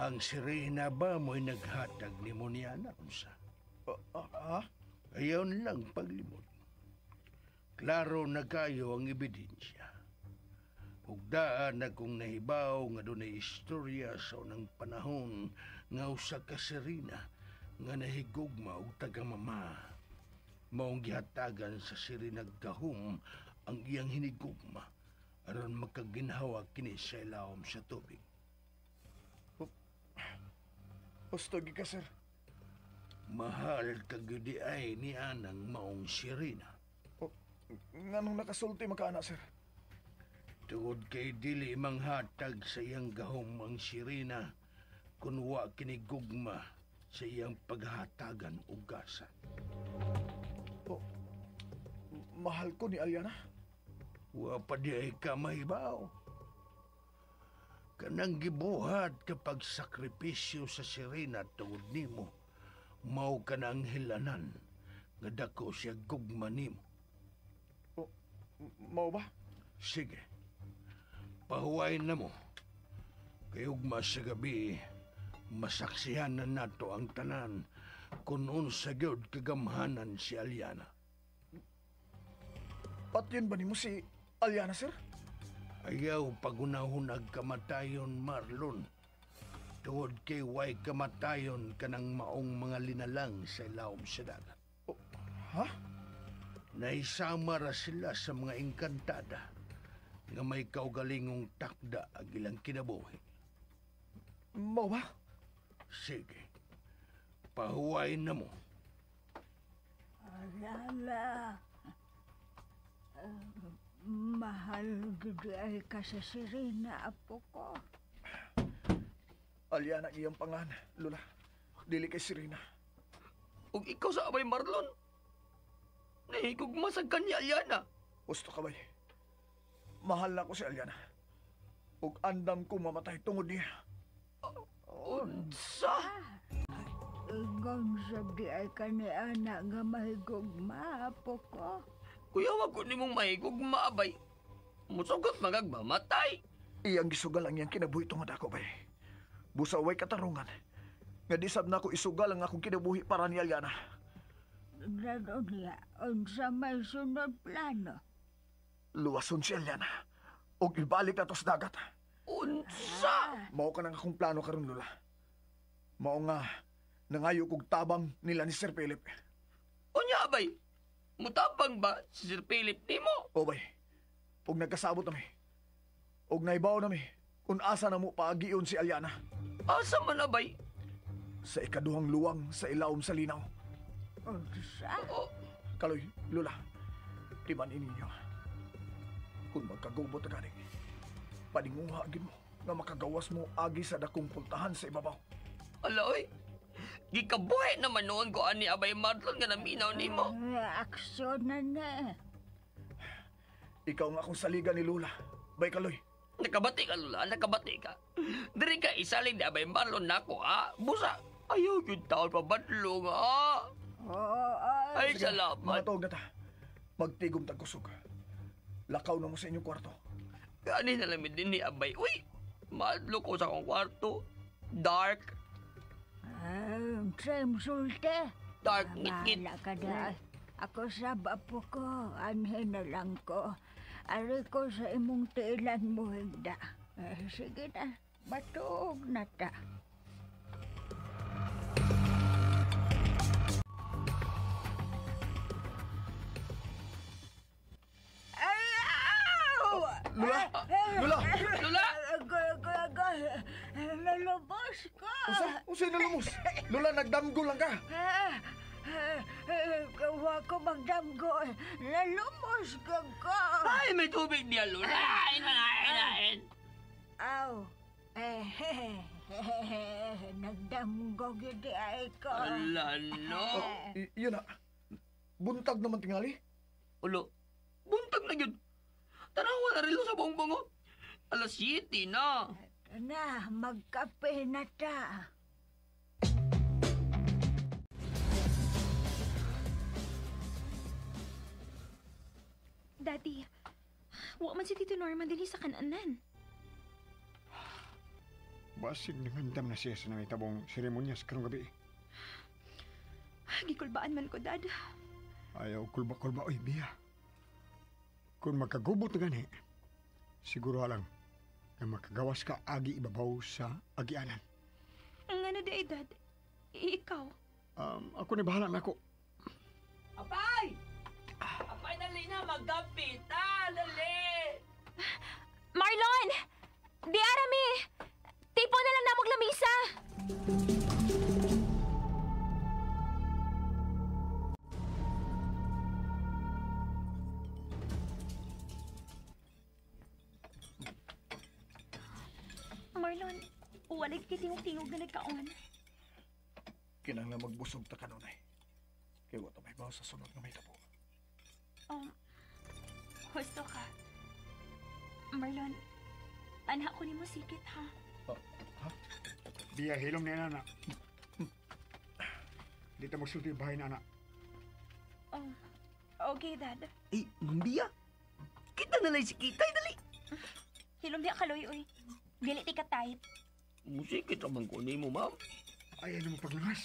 Ang sirena ba mo'y naghatag ni mo niya na unsa? Ha? Ayaw lang paglimot. Klaro na kayo ang ebidensya. Ugdaan na kung nahibaw nga doon ay istorya sa unang panahon nga usa ka sirena nga nahigugma og taga-mama. Maong gihatagan sa sirinag gahom ang iyang hinigugma aron makaginhawa kini sa ilawom sa tubig. Hustog ka, sir. Mahal kagudi ay ni anang maong sirena. Nganong nakasulti makaana, sir? Tungod kay dili manghatag sa iyang gahom ang sirena kung wa kinigugma sa iyang paghatagan og gasa. Mahal ko ni Aliana. Wa pa di ay ka mahibaw. Kanang gibuhat kapag sakripisyo sa sirena tungod nimo, mao ka na ang hilanan nga dako siya gugma nimo. Mao ba? Sige. Pahuwayin na mo. Kay ugma sa gabi, masaksihan na nato ang tanan kung unsa gyud kagamhanan si Aliana. Patyon ba nimo si Aliana, sir? Ayaw pagunahon ag kamatayon, Marlon. Tungod kay way kamatayon kanang maong mga linalang sa ilawom sa dagat. Ha? Naisama ra sila sa mga engkantada nga may kaugalingong takda ag ilang kinabuhi. Mao ba? Sige. Pahuwayin na mo. Alala. Mahal gudi ay ka sa sirena, apo ko. Aliana iyang pangan, Lula. Dili kay Sirena. Ug ikaw sa abay Marlon. Nahigugma sa kanya Aliana. Gusto ka bay? Mahal na ko si Aliana. Ug andam ko mamatay tungod niya. Unsa? Ingon sa di ay kani ana nga mahigugma, apo ko. Kuya, wag ko nimong mahigugma abay. Musugot magagmamatay. Iyang gisugal ang iyang kinabuhi tungod ako bay. Busaway katarungan. Nga disab na ako isugal ang akong kinabuhi para ni Aliana. Lalo niya, unsa may sunod plano? Luwason si Aliana. O ibalik na to sa dagat. Unsa? Mao ka nang akong plano karon, Lula. Mao nga, nangayo kog tabang nila ni Sir Philip. Unya abay, mutabang ba si Sir Philip nimo? O bay, og nagkasabot nami. Og naibaw nami, kung asa na mo paagion si Aliana. Asa man abay? Sa ikaduhang luwang sa ilawom sa linaw. Unsa? Kaloy, Lula, timanin ninyo. Kung magkagubot na ganing, paninguha agin mo nga makagawas mo agi sa dakong puntahan sa ibabaw. Aloy, gikabuhi naman noon ko ani abay Marlon nga naminaw nimo. Aksyon na na. Ikaw nga akong saligan ni Lula. Bay, Kaloy. Nakabati ka, Lula. Nakabati ka. Dari ka isaling di abay Marlon nako, ha? Busa, ayaw yung taon pabadlo nga, ha? Ay, Sige, salamat. matawag na ta. Magtigom tagkusog. Lakaw na mo sa inyong kwarto. Gani na lamin din ni abay. Uy, madlo ko sa akong kwarto. Dark. Same sulte. Dark, ngit-ngit. Bahala ka na. Ako sa bapo ko, anhin na lang ko. Ari ko sa imong tiilan mo higda. Sige na, batuog na ta. Lula! Lula! Lula! Nalabas ko! Unsay na lumos? Lula, nagdamgo lang ka. Kawa ko magdamgo. Nalumos ka ka. Ay, may tubig niya, Lola. Inain. Aw. Nagdamgo gid ay ko. Ala, no. Yun na. Buntag naman tingali. Ulo, buntag na yun. Tanawa na rilo sa bongbong, oh. Alas 7 na. Na, magkape na ta. Daddy, wa man si Tito Norman dili sa kananan. Basig nangandam na siya sa nangitabong seremonyas karong gabi. Gikulbaan man ko, Dad. Ayaw kulba-kulba, oy, Bia. Kung magkagubot na gani, siguro lang na makagawas ka agi ibabaw sa agianan. Ang ano di, Dad? Ikaw? Ako na bahala na ako. Apay! Apay, dali na, magdapit. Dali! Marlon! Di arami! Tipo na lang na maglamisa! Marlon, walay kitingog-tingog na nagkaon. Kinanglan magbusog ta kanunay. Kaya wata may bawa sa sunod nga may tabo. Gusto ka. Marlon, anak ko ni mo sikit, ha? Bia, hilom na anak. Dito magsulti yung bahay na anak. Okay, Dad. Eh, Mambia. Kita na lang si Kitay, dali. Hilom di kaloy, uy. Dili ti katayit. Musikit naman ko ni mo, ma'am. Ay, ano mo paglangas?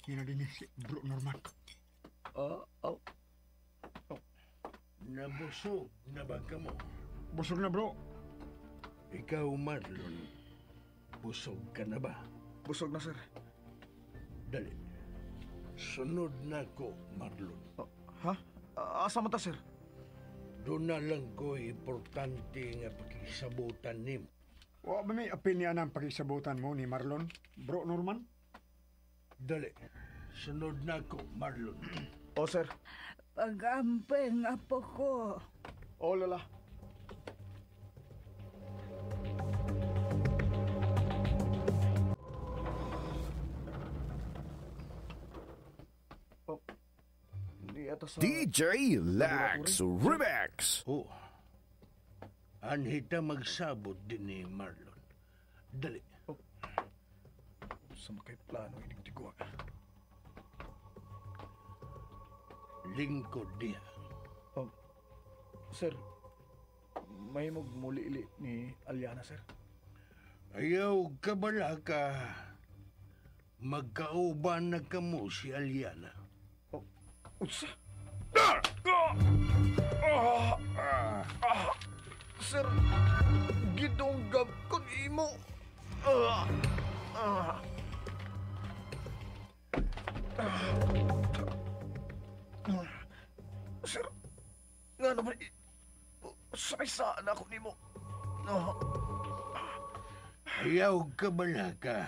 Yan na din si Bro Norman. Nabusog na ba ka mo? Busog na, bro. Ikaw, Marlon, busog ka na ba? Busog na, sir. Dali. Sunod na ko, Marlon. Ha? Asa man ta, sir? Doon na lang ko importante nga pakisabutan ni mo. Wa ba may apil niya ng pakisabutan mo ni Marlon, Bro Norman? Dali. Sunod na ko, Marlon. O, sir. Pag-amping apo ko. O, Lola. Hindi ata sa... DJ Lax Remix. Oh. Anhita magsabot din ni Marlon. Dali. Sa makay plano, inigtigwa ka. Lingkod diha. Sir, may magmuli-ili ni Aliana, sir. Ayaw ka bala ka. Magkauban na ka mo si Aliana. Utsa? Sir, gidunggab ko ni mo. Sir, nga naman, sakisaan ako ni mo. Ayaw ka bala ka.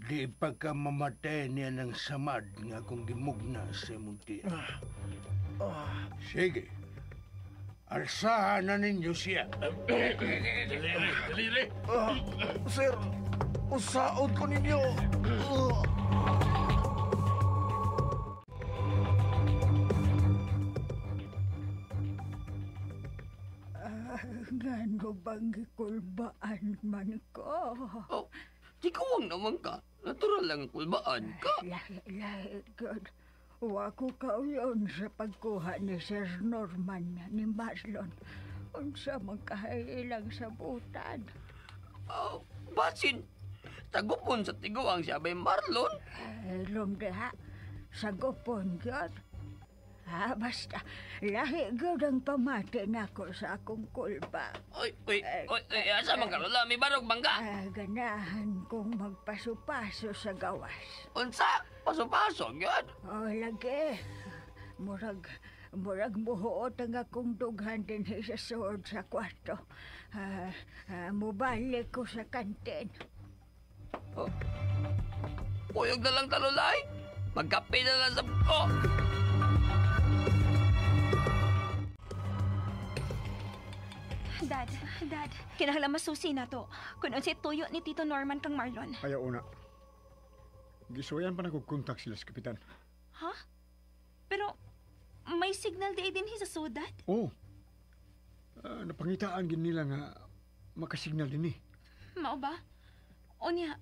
Di pa ka mamatay niya ng samad nga kung gimugna sa munti. Sige. Alsahan na ninyo siya. Dali. Sir, usaod ko ninyo. Ngano bang gikulbaan man ko? Oh, di kawang naman ka. Natural lang ang kulbaan ka. Lahi, God. Wa ko kauyon sa pagkuha ni Sir Norman ni Marlon. Unsa man kahailang sabutan. Oh, basin. Tagupon sa tiguang siya bay Marlon. Ilom diha, sagopon God. Basta, lahi God ang pamati nako sa akong kulba. Oy, asa man ka, Lola? May barog bangga. Ganahan kong magpaso-paso sa gawas. Unsa? Paso-paso, yun. Lagi. Murag muhuot ang akong dughan din sa suod sa kwarto. Mubalik ko sa kantin. Oh. Puyog na lang talulay. Magkape na lang sa... Oh! Dad, kinahanglan masusi na to. Kung unsay tuyo ni Tito Norman kang Marlon. Ayaw una. Gisuyan pa na kong kontak sila sa kapitan. Ha? Pero may signal di din sa sudat? Oo. Napangitaan gin nila nga makasignal din eh. Mao ba? O niya,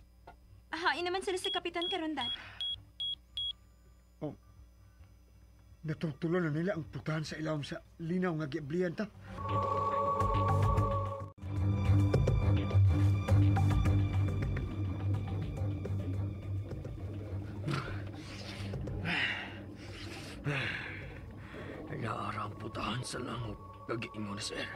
hain naman sila sa kapitan karon, Dad. Oh. Natugtulan na nila ang putahan sa ilawom sa linaw nga giablihan ta. Naarang putahan sa langop. Gagiingon na, sir.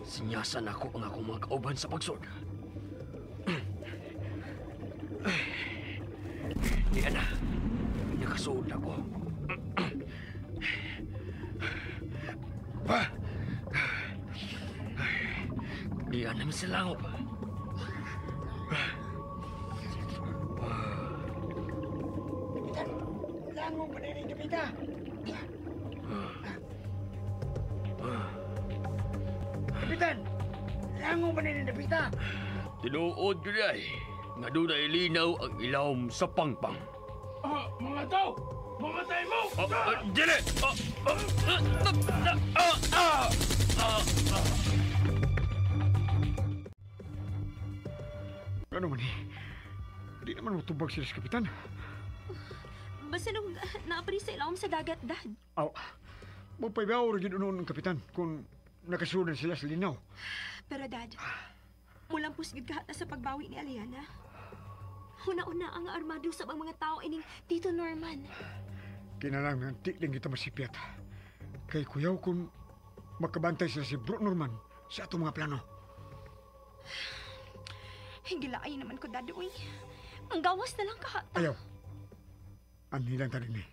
Sinyasan ako ang akong mga kauban sa pagsod. Diyan na. Nakasuod ako. Diyan namin sa langop. Langong pa rin kapita. Kapitan! Langong pa rin kapita. Tinuod ko ay nga doon ay linaw ang ilawom sa pangpang. Mga tao! Mga tayo mo! Dili! Ano man eh? Di naman matubag sila sa kapitan. Basta nung naapari sa ilawom sa dagat, Dad. Aw, mapayaw rin noon ng kapitan kung nakasunod sila sa linaw. Pero, Dad, mulang pusgid kahata sa pagbawi ni Aliana. Una-una ang armado sa mga tao ining Tito Norman. Kinalang nanti lang kita masipyat. Kay kuyaw kung makabantay sila si Bro Norman sa atong mga plano. Hingilay naman ko, Dad, uy. Ang gawas na lang kahata. Ayaw. Anilang tanin eh.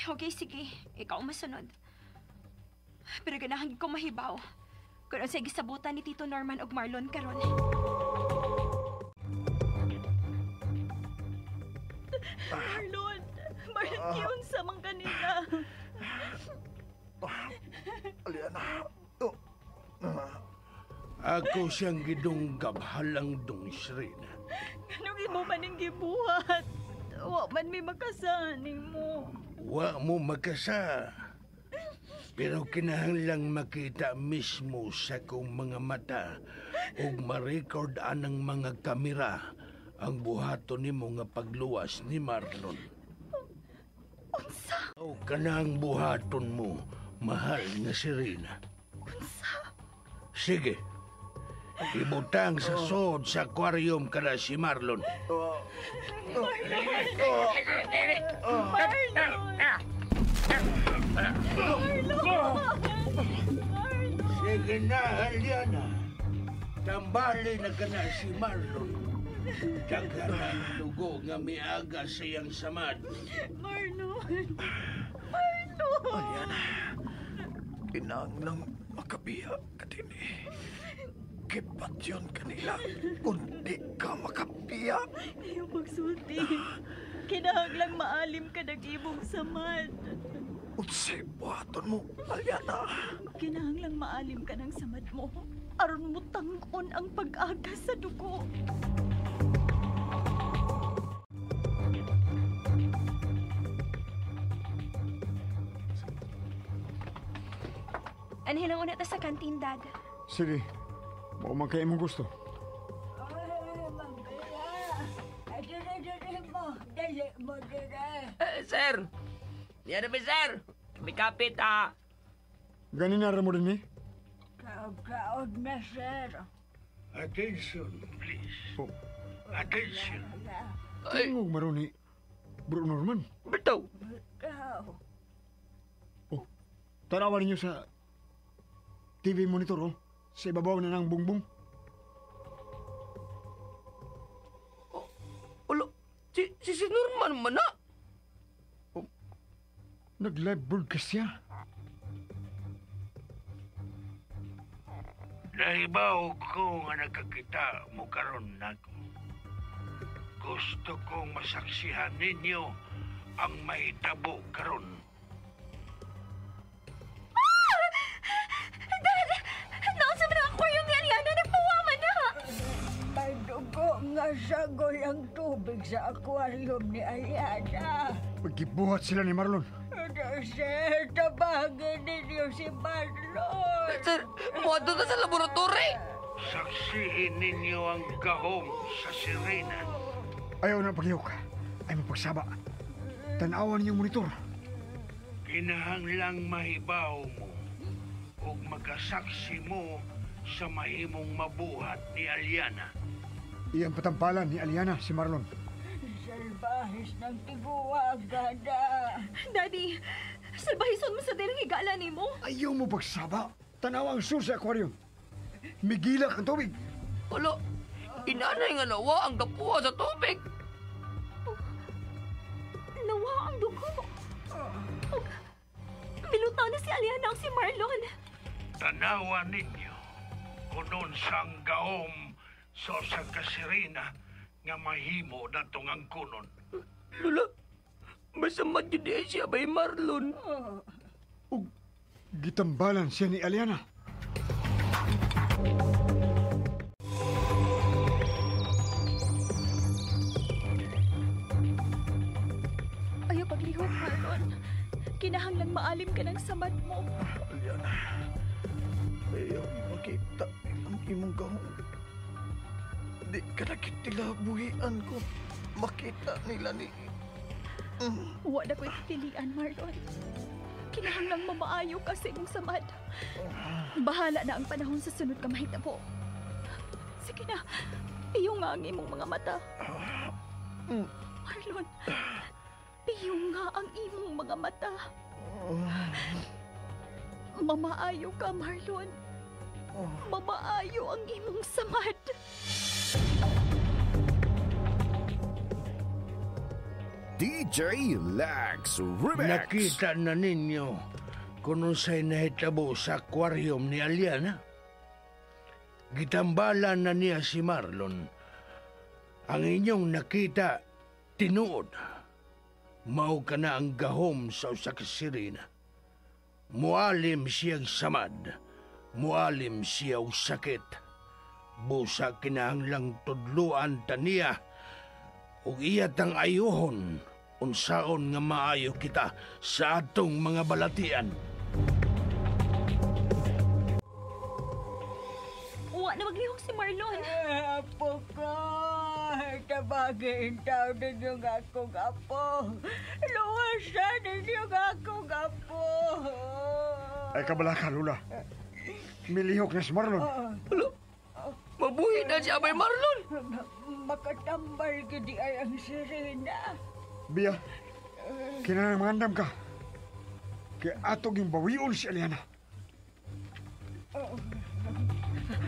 Okay, sige. Ikaw masunod. Pero ganahan ko mahibaw. Kung sa gisabutan ni Tito Norman og Marlon karon. Marlon! Marlon, kiyon sa mga kanila. Aliana. Ako siyang gidunggab halang dong Srina. Anong imo man ang gibuhat? Wa man may makasaning mo. Wa mo makasa. Pero kinahanglang makita mismo sa kong mga mata ug ma-record anang mga kamera ang buhaton nimo nga pagluwas ni Marlon. Unsa? O kanang buhaton mo, mahal nga si Rina. Unsa? Sige. Ibutang sa sod sa aquarium kada si Marlon. Sige na, Aliana. Tambali na ka na si Marlon. Daga na ang dugo nga miaga siyang samad. Marlon! Marlon! Aliana. Kinahanglang makabiya ka din eh. Kipat yun kanila. Kundi ka makabiya. Ayaw magsulti. Kinahanglang maalim ka nag-ibong samad. Unsay buhaton mo, Aliana. Kinahanglang maalim ka ng samad mo. Aron mo tangon ang pag-aga sa dugo. Anhilang una ta sa kantin, Dad. Sige, mo man kayo mong gusto. Sir! Diyan na ba, sir? May kapit, ha? Ganin na mo din eh. Kaog na, sir. Attention, please. Oh, Attention. Ay, tingog maron ni Bro Norman. bitaw. Oh, tanawan ninyo sa TV monitor oh. Sa ibabaw na ng bungbong. Ulo, si Norman man na. Nag-live broadcast siya. Nahibaw ko nga nakakita mo karon nako. Gusto kong masaksihan ninyo ang mahitabo karon. Dad! Naon sa mga aquarium ni Aliana, nagpawaman na! May dugo nga sagol ang tubig sa aquarium ni Aliana. Magkibuhat sila ni Marlon. Sir, tabagin ninyo si Marlon. Sir, muadto na sa laboratory. Saksihin ninyo ang gahom sa sirena. Ayaw na paglihok. Ay mapagsaba. Tanawan niyong monitor. Kinahanglang mahibaw mo ug magasaksi mo sa mahimong mabuhat ni Aliana. Iyang patampalan ni Aliana si Marlon. Salbahis ng tiguwaga na. Daddy, salbahison mo sa diring higala ni mo. Ayaw mo pagsaba. Tanawa ang sur sa aquarium. Migilak ang tubig. Wala, inanay nga nawa ang gapuha sa tubig. Nawa ang dugo. Ug milutaw na si Aliana ang si Marlon. Tanawan ninyo kunon sang gahom sa kasirena nga mahimo datong ang kunon. Lula, masamad yun di siya bay Marlon. Ug gitambalan siya ni Aliana. Ayaw paglihok, Marlon. Kinahanglan maalim ka ng samad mo. Aliana, ayaw makita ang imong gahong. Di ka nakitilabuhian ko. Makita nila ni... Wa na ko'y pilian, Marlon. Kinahanglang mamaayo ka sa imong samad. Bahala na ang panahon sa sunod ka mahitabo. Sige na, iyo nga ang imong mga mata. Marlon, iyo nga ang imong mga mata. Mamaayo ka, Marlon. Mamaayo ang imong samad. DJ Lax Remix. Nakita na ninyo kung sa'y nahitabo sa aquarium ni Aliana. Gitambalan na niya si Marlon. Ang inyong nakita, tinuod. Mao ka na ang gahom sa usa ka sirena. Mualim siyang samad. Mualim siya og sakit. Busa kinahanglang tudluan ta niya. Ug iya tang ayuhon unsaon nga maayo kita sa atong mga balatian. Wa na maglihok si Marlon. Apo ko, tabagin tao ninyo nga akong apo. Luwasan ninyo nga akong apo. Ay kabala ka, Lula. Milihok na si Marlon. Mabuhi na siya bay Marlon. Makatambal gidi ay ang sirena. Biya, kinahanglan mangandam ka. Kaya atog yung bawion si Aliana.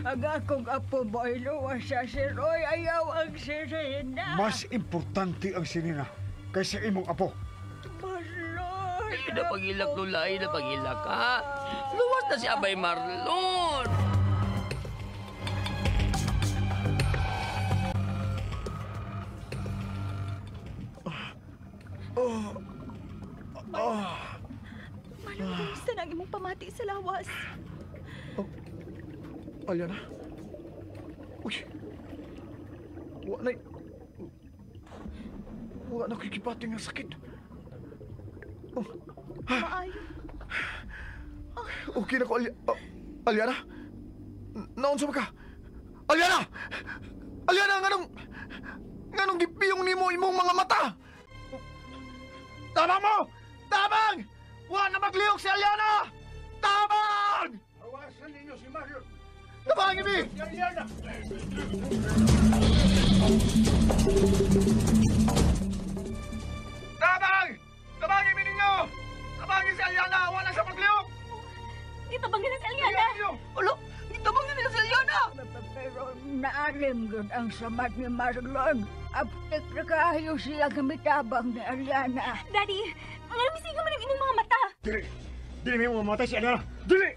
Ang akong apo mo ay luwas sa siroy, ayaw ang sirena. Mas importante ang sirena kaysa imong apo. Marlon! Ay, napagilak Lula, ay napagilak ha. Luwas na siya bay Marlon. Marlon, kumusta na ang imong pamati sa lawas? Aliana? Uy! Wa na kikipating nga sakit. Maayo. Okay na ko, Aliana? Naunsa ka? Aliana! Aliana, nganong gipiyong nimo imong mga mata? Tabang mo! Tabang! Wa na maglihok si Aliana! Tabang! Awasan ninyo si Marlon. Tabang, Ibi! Si Aliana! Tabang! Tabang, Ibi ninyo! Tabangin si Aliana! Wa na siya maglihok! Itabangin na si Aliana. Ulo, itabang nila si Aliana. Pero naalim yun ang samad ni Marlon. Aptek na kayo siya gamitabang ni Aliana. Daddy, ang alamising mo ng inyong mga mata. Dili! Dili mo mamatay si Aliana! Dili!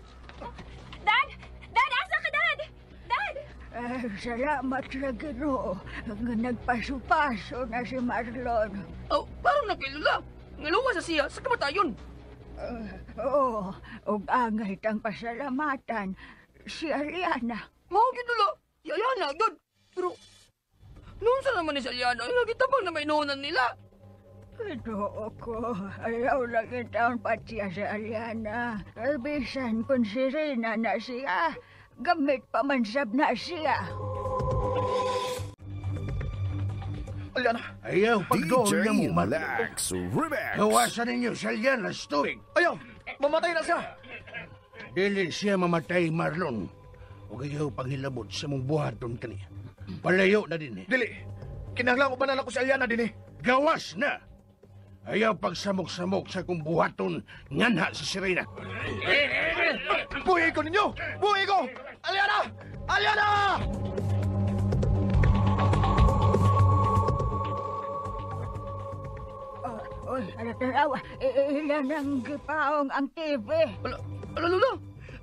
Dad! Dad, asa ka, Dad? Salamat sa Ginoo nga nagpaso-paso na si Marlon. Oh, parang na kay Lula. Ngaluwa sa siya sa kamatayon. Oo, ug angay tang pasalamatan si Aliana. Mao gyud Lula. Yayana gyud. Pero noon sa naman ni si Aliana, ay nagitabang na may inuunan nila. Ito ko, ayaw lang itaon pati sa Aliana. Bisan kung sirena na siya, gamit pamansab na siya. Aliana, Ayaw pagdoon na mo, DJ Marlon. Lax Remix. Gawasan ninyo sa Aliana, stoic. ayaw! Mamatay na siya! Dili siya mamatay, Marlon. Huwag ayaw paghilabot sa mong buhaton kaniya. Palayo na din eh. Dili, kinahanglan ko pa na ko si Aliana din eh. Gawas na! Ayaw pagsamok-samok sa kong buhaton nganha sa sirena. Buhay ko ninyo! Buhay ko! Aliana! Aliana! Uy, tarawa, ilan ang gipaong ang TV. Ala Lula,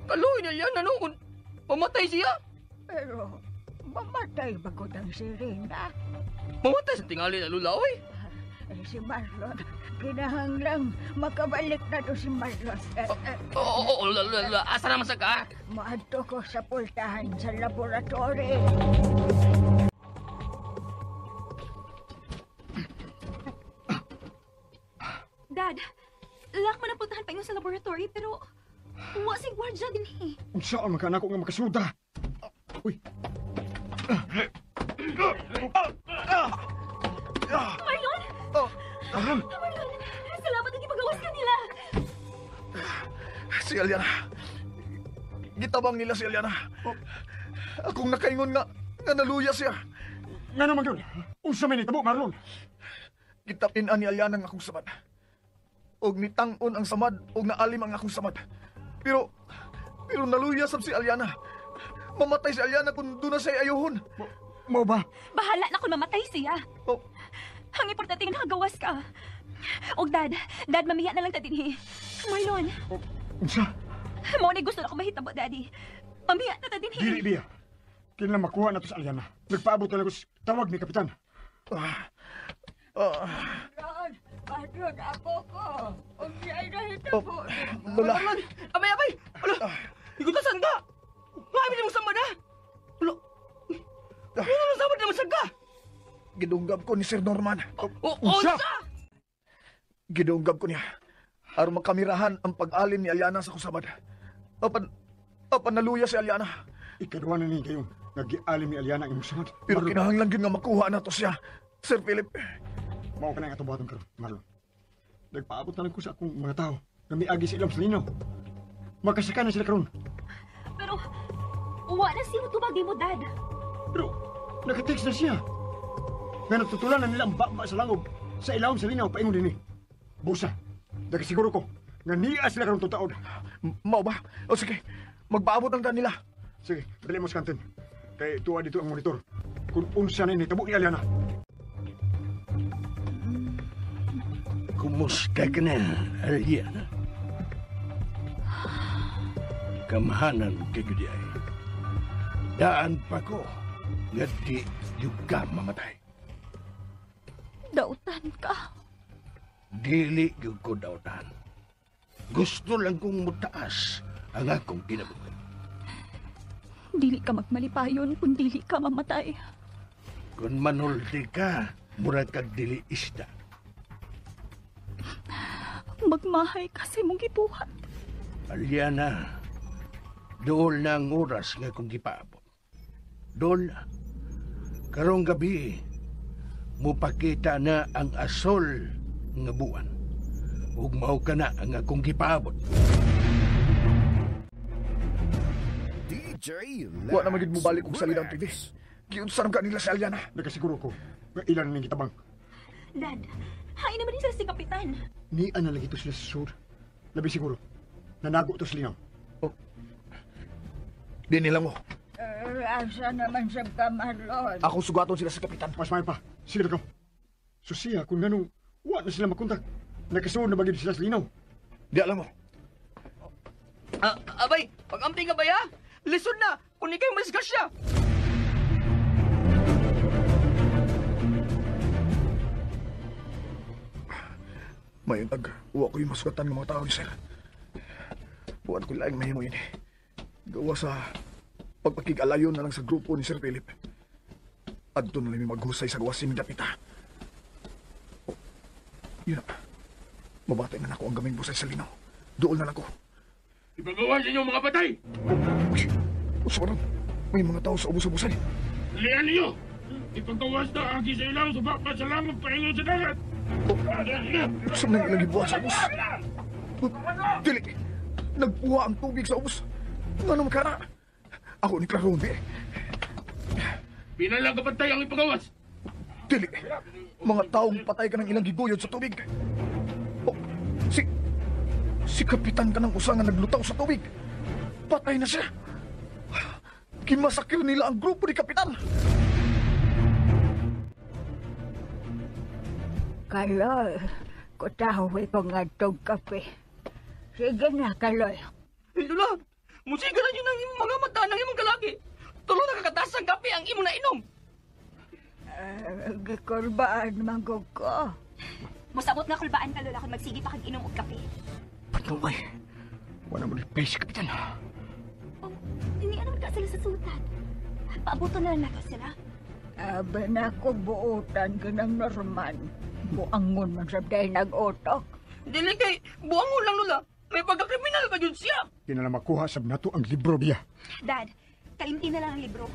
kaluhin ni Aliana noon. Mamatay siya. Pero, mamatay bagot ang sirena. Mamatay sa tingali na Lula, oy. Si Marlon, kinahanglang makabalik na to si Marlon. Oo, Lula, asa naman sa ka? Maadto ko sa pultahan sa laboratory. Dad, lak man ang puntahan pa ingon sa laboratory, pero wa si gwardya din eh. Saan man ka na ako nga makasuda? Uy, Marlon! Marlon! Marlon! Salamat ang ipagawas ka nila! Si Aliana. Gitabang nila si Aliana. Akong nakaingon nga naluya siya. Nga naman yun. Unsa may nitabo, Marlon? Gitapin-an ni Aliana ang akong samad. Og nitangon ang samad, og naalim ang akong samad. Pero naluya sab si Aliana. Mamatay si Aliana kung doon na siya ayuhon. Mo ba? Bahala na kung mamatay siya. Oh, Ang importante nga nakagawas ka. Og Dad, mamiya na lang ta dinhi. Marlon, Unsa? mo ni gusto na ko mahitabo, Daddy. Mamiya na ta dinhi. Dili, Bia. Kailan makuha na to sa Aliana. Nagpaabot na lang ko tawag ni Kapitan. Marlon, ako ko. Huwag siya nahitabo. Lola. Abay! Ala, igutasan ka! Ngayon mo sama na! Ala, ano nang sabat na masag ka? Gidunggab ko ni Sir Norman. Unsa? Gidunggab ko niya. Aron makamirahan ang pag-alim ni Aliana sa kusabad. Apan naluya si Aliana. Ikaduha na ni kayong nag-ialim ni Aliana ang imong samad. Pero Marlon, kinahanglan yun nga makuha na to siya. Sir Philip. mao ka na nga tubuhaton karon, Marlon. Nagpaabot na lang ko sa akong mga tao na may agi sa ilang sa linaw. Magkasaka na sila karon. Pero, wa na sino tubag mo, Dad. Pero, nakatext na siya. Nga natutulan na nila ang baba sa langob sa ilawom sa linaw, paingon din eh. Busa, nakasiguro ko, nga niya sila karong tutaod. Mao ba? O sige, magpaabot ang kanila. Sige, dali mo sa kantin. Kay tuwa dito ang monitor. Kung unsa na initabo ni Aliana. Kumusta ka na, Aliana? Kamahanan kay Gudiay. Daan pa ko, nga di juga mamatay. Dautan ka. Dili gyud ko dautan. Gusto lang kong mutaas ang akong kinabuhi. Dili ka magmalipayon kung dili ka mamatay. Kung manulti ka, murag kag dili isda. Magmahay kasi mong gibuhat. Aliana, dool na ang oras nga kong gipaabot. Dool na. Karong gabi, mupakita na ang asol nga buwan. Ug mao ka na ang akong gipaabot. DJ Lax Wa na magid mo balik og salida ang TV. Remix. Giunsan ka nila si Aliana. Nakasiguro ko, nga ilan na kitabang. Dad, hain naman din sila si Kapitan. Ni ana lagi to sila sa sur. Labi siguro, nanago to sa linaw. Di nila mo. Asa naman sa Marlon. Ako sugaton sila sa kapitan. Mas may pa, sige na ka. So siya, kung ganun, wa na sila makontak. Nakasunod na bagay sila sa linaw. Di alam mo. Abay, pag-amping ka ba ya? Lisod na, kung di kayo masgas siya. May uwa ko yung masukatan ng mga tao ni Sir. Buwan ko lang mahimo yun eh. Gawa sa pagpakig-alayon na lang sa grupo ni Sir Philip. Adto na lang may maghusay sa gawas si Midapita. Oh, yun na. Mabatay na ako ang gaming busay sa linaw. Doon na lang ko. Ipagawa sa inyo mga patay! Usapan, may mga tao sa ubus-ubusan. Lian niyo! Ipagawas na agi sa ilang subak pa sa langang paingon sa dagat! Saan na ilang ibuhat sa ubus? Dili! Nagpuha ang tubig sa ubus. Nga naman ka na. Ako ni Claronde. Pinalang kapatay ang ipagawas! Dili! Mga taong patay ka ng ilang giguyod sa tubig. Oh, si Kapitan ka ng usangan naglutaw sa tubig. Patay na siya. Kimasakir nila ang grupo ni Kapitan. Kaloy, kutahoy ko nga itong kape. Sige na, Kaloy. Lula, musika na yun ang imong mga mata ng imong kalaki. Tulo nakakatas ang kape ang imong nainom. Gikulbaan manggog ko. Musabot na kulbaan ka, Lola, kung magsigi pa kag inom og kape. Patungay. Wala mo ni Pace, Kapitan. Oh, hindi naman ka sila sa sultan. Paabuto na lang nato sila. Aba na ko buutan ka ng Norman. Buangon man sa day nag-utok. Dili kay buangon lang, Lula. May pagkakriminal ka yun siya. Di na lang makuha sa nato ang libro biya. Dad, kalimti na lang ang libro.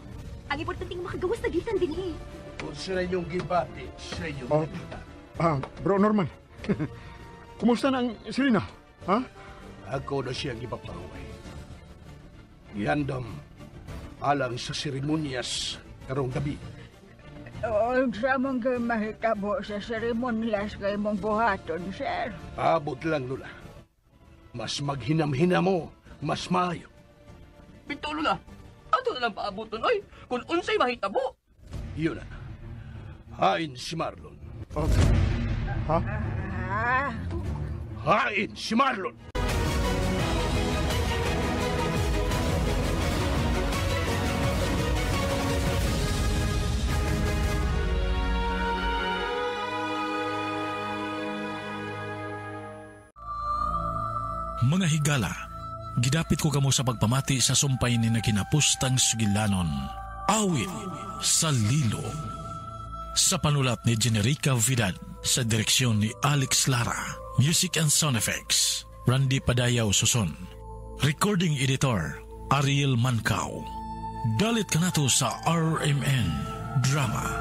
Ang importante nga makagawas na gitan din eh. Kung sila yung gibati, sa iyo. Oh. Bro Norman. Kumusta na ang Selena? Ha? Ako na siyang ipapaway. Ihandam alang sa seremonyas karong gabi. Sa mga mahitabo sa seremonyas kay mong buhaton, sir. Abot lang, Lula. Mas maghinam-hinam mo, mas maayo. Bito, Lula. Ato na lang paabuton, oy. Kung unsay mahitabo. Yun na. Hain si Marlon. Okay. Ha? Hain si Marlon! Mga higala, gidapit ko kamo sa pagpamati sa sumpay ni naginapustang sugilanon. Awit sa Lilo. Sa panulat ni Generica Vidal, sa direksyon ni Alex Lara, music and sound effects, Randy Padayaw Suson, recording editor, Ariel Mancao. Dalit ka na to sa RMN Drama.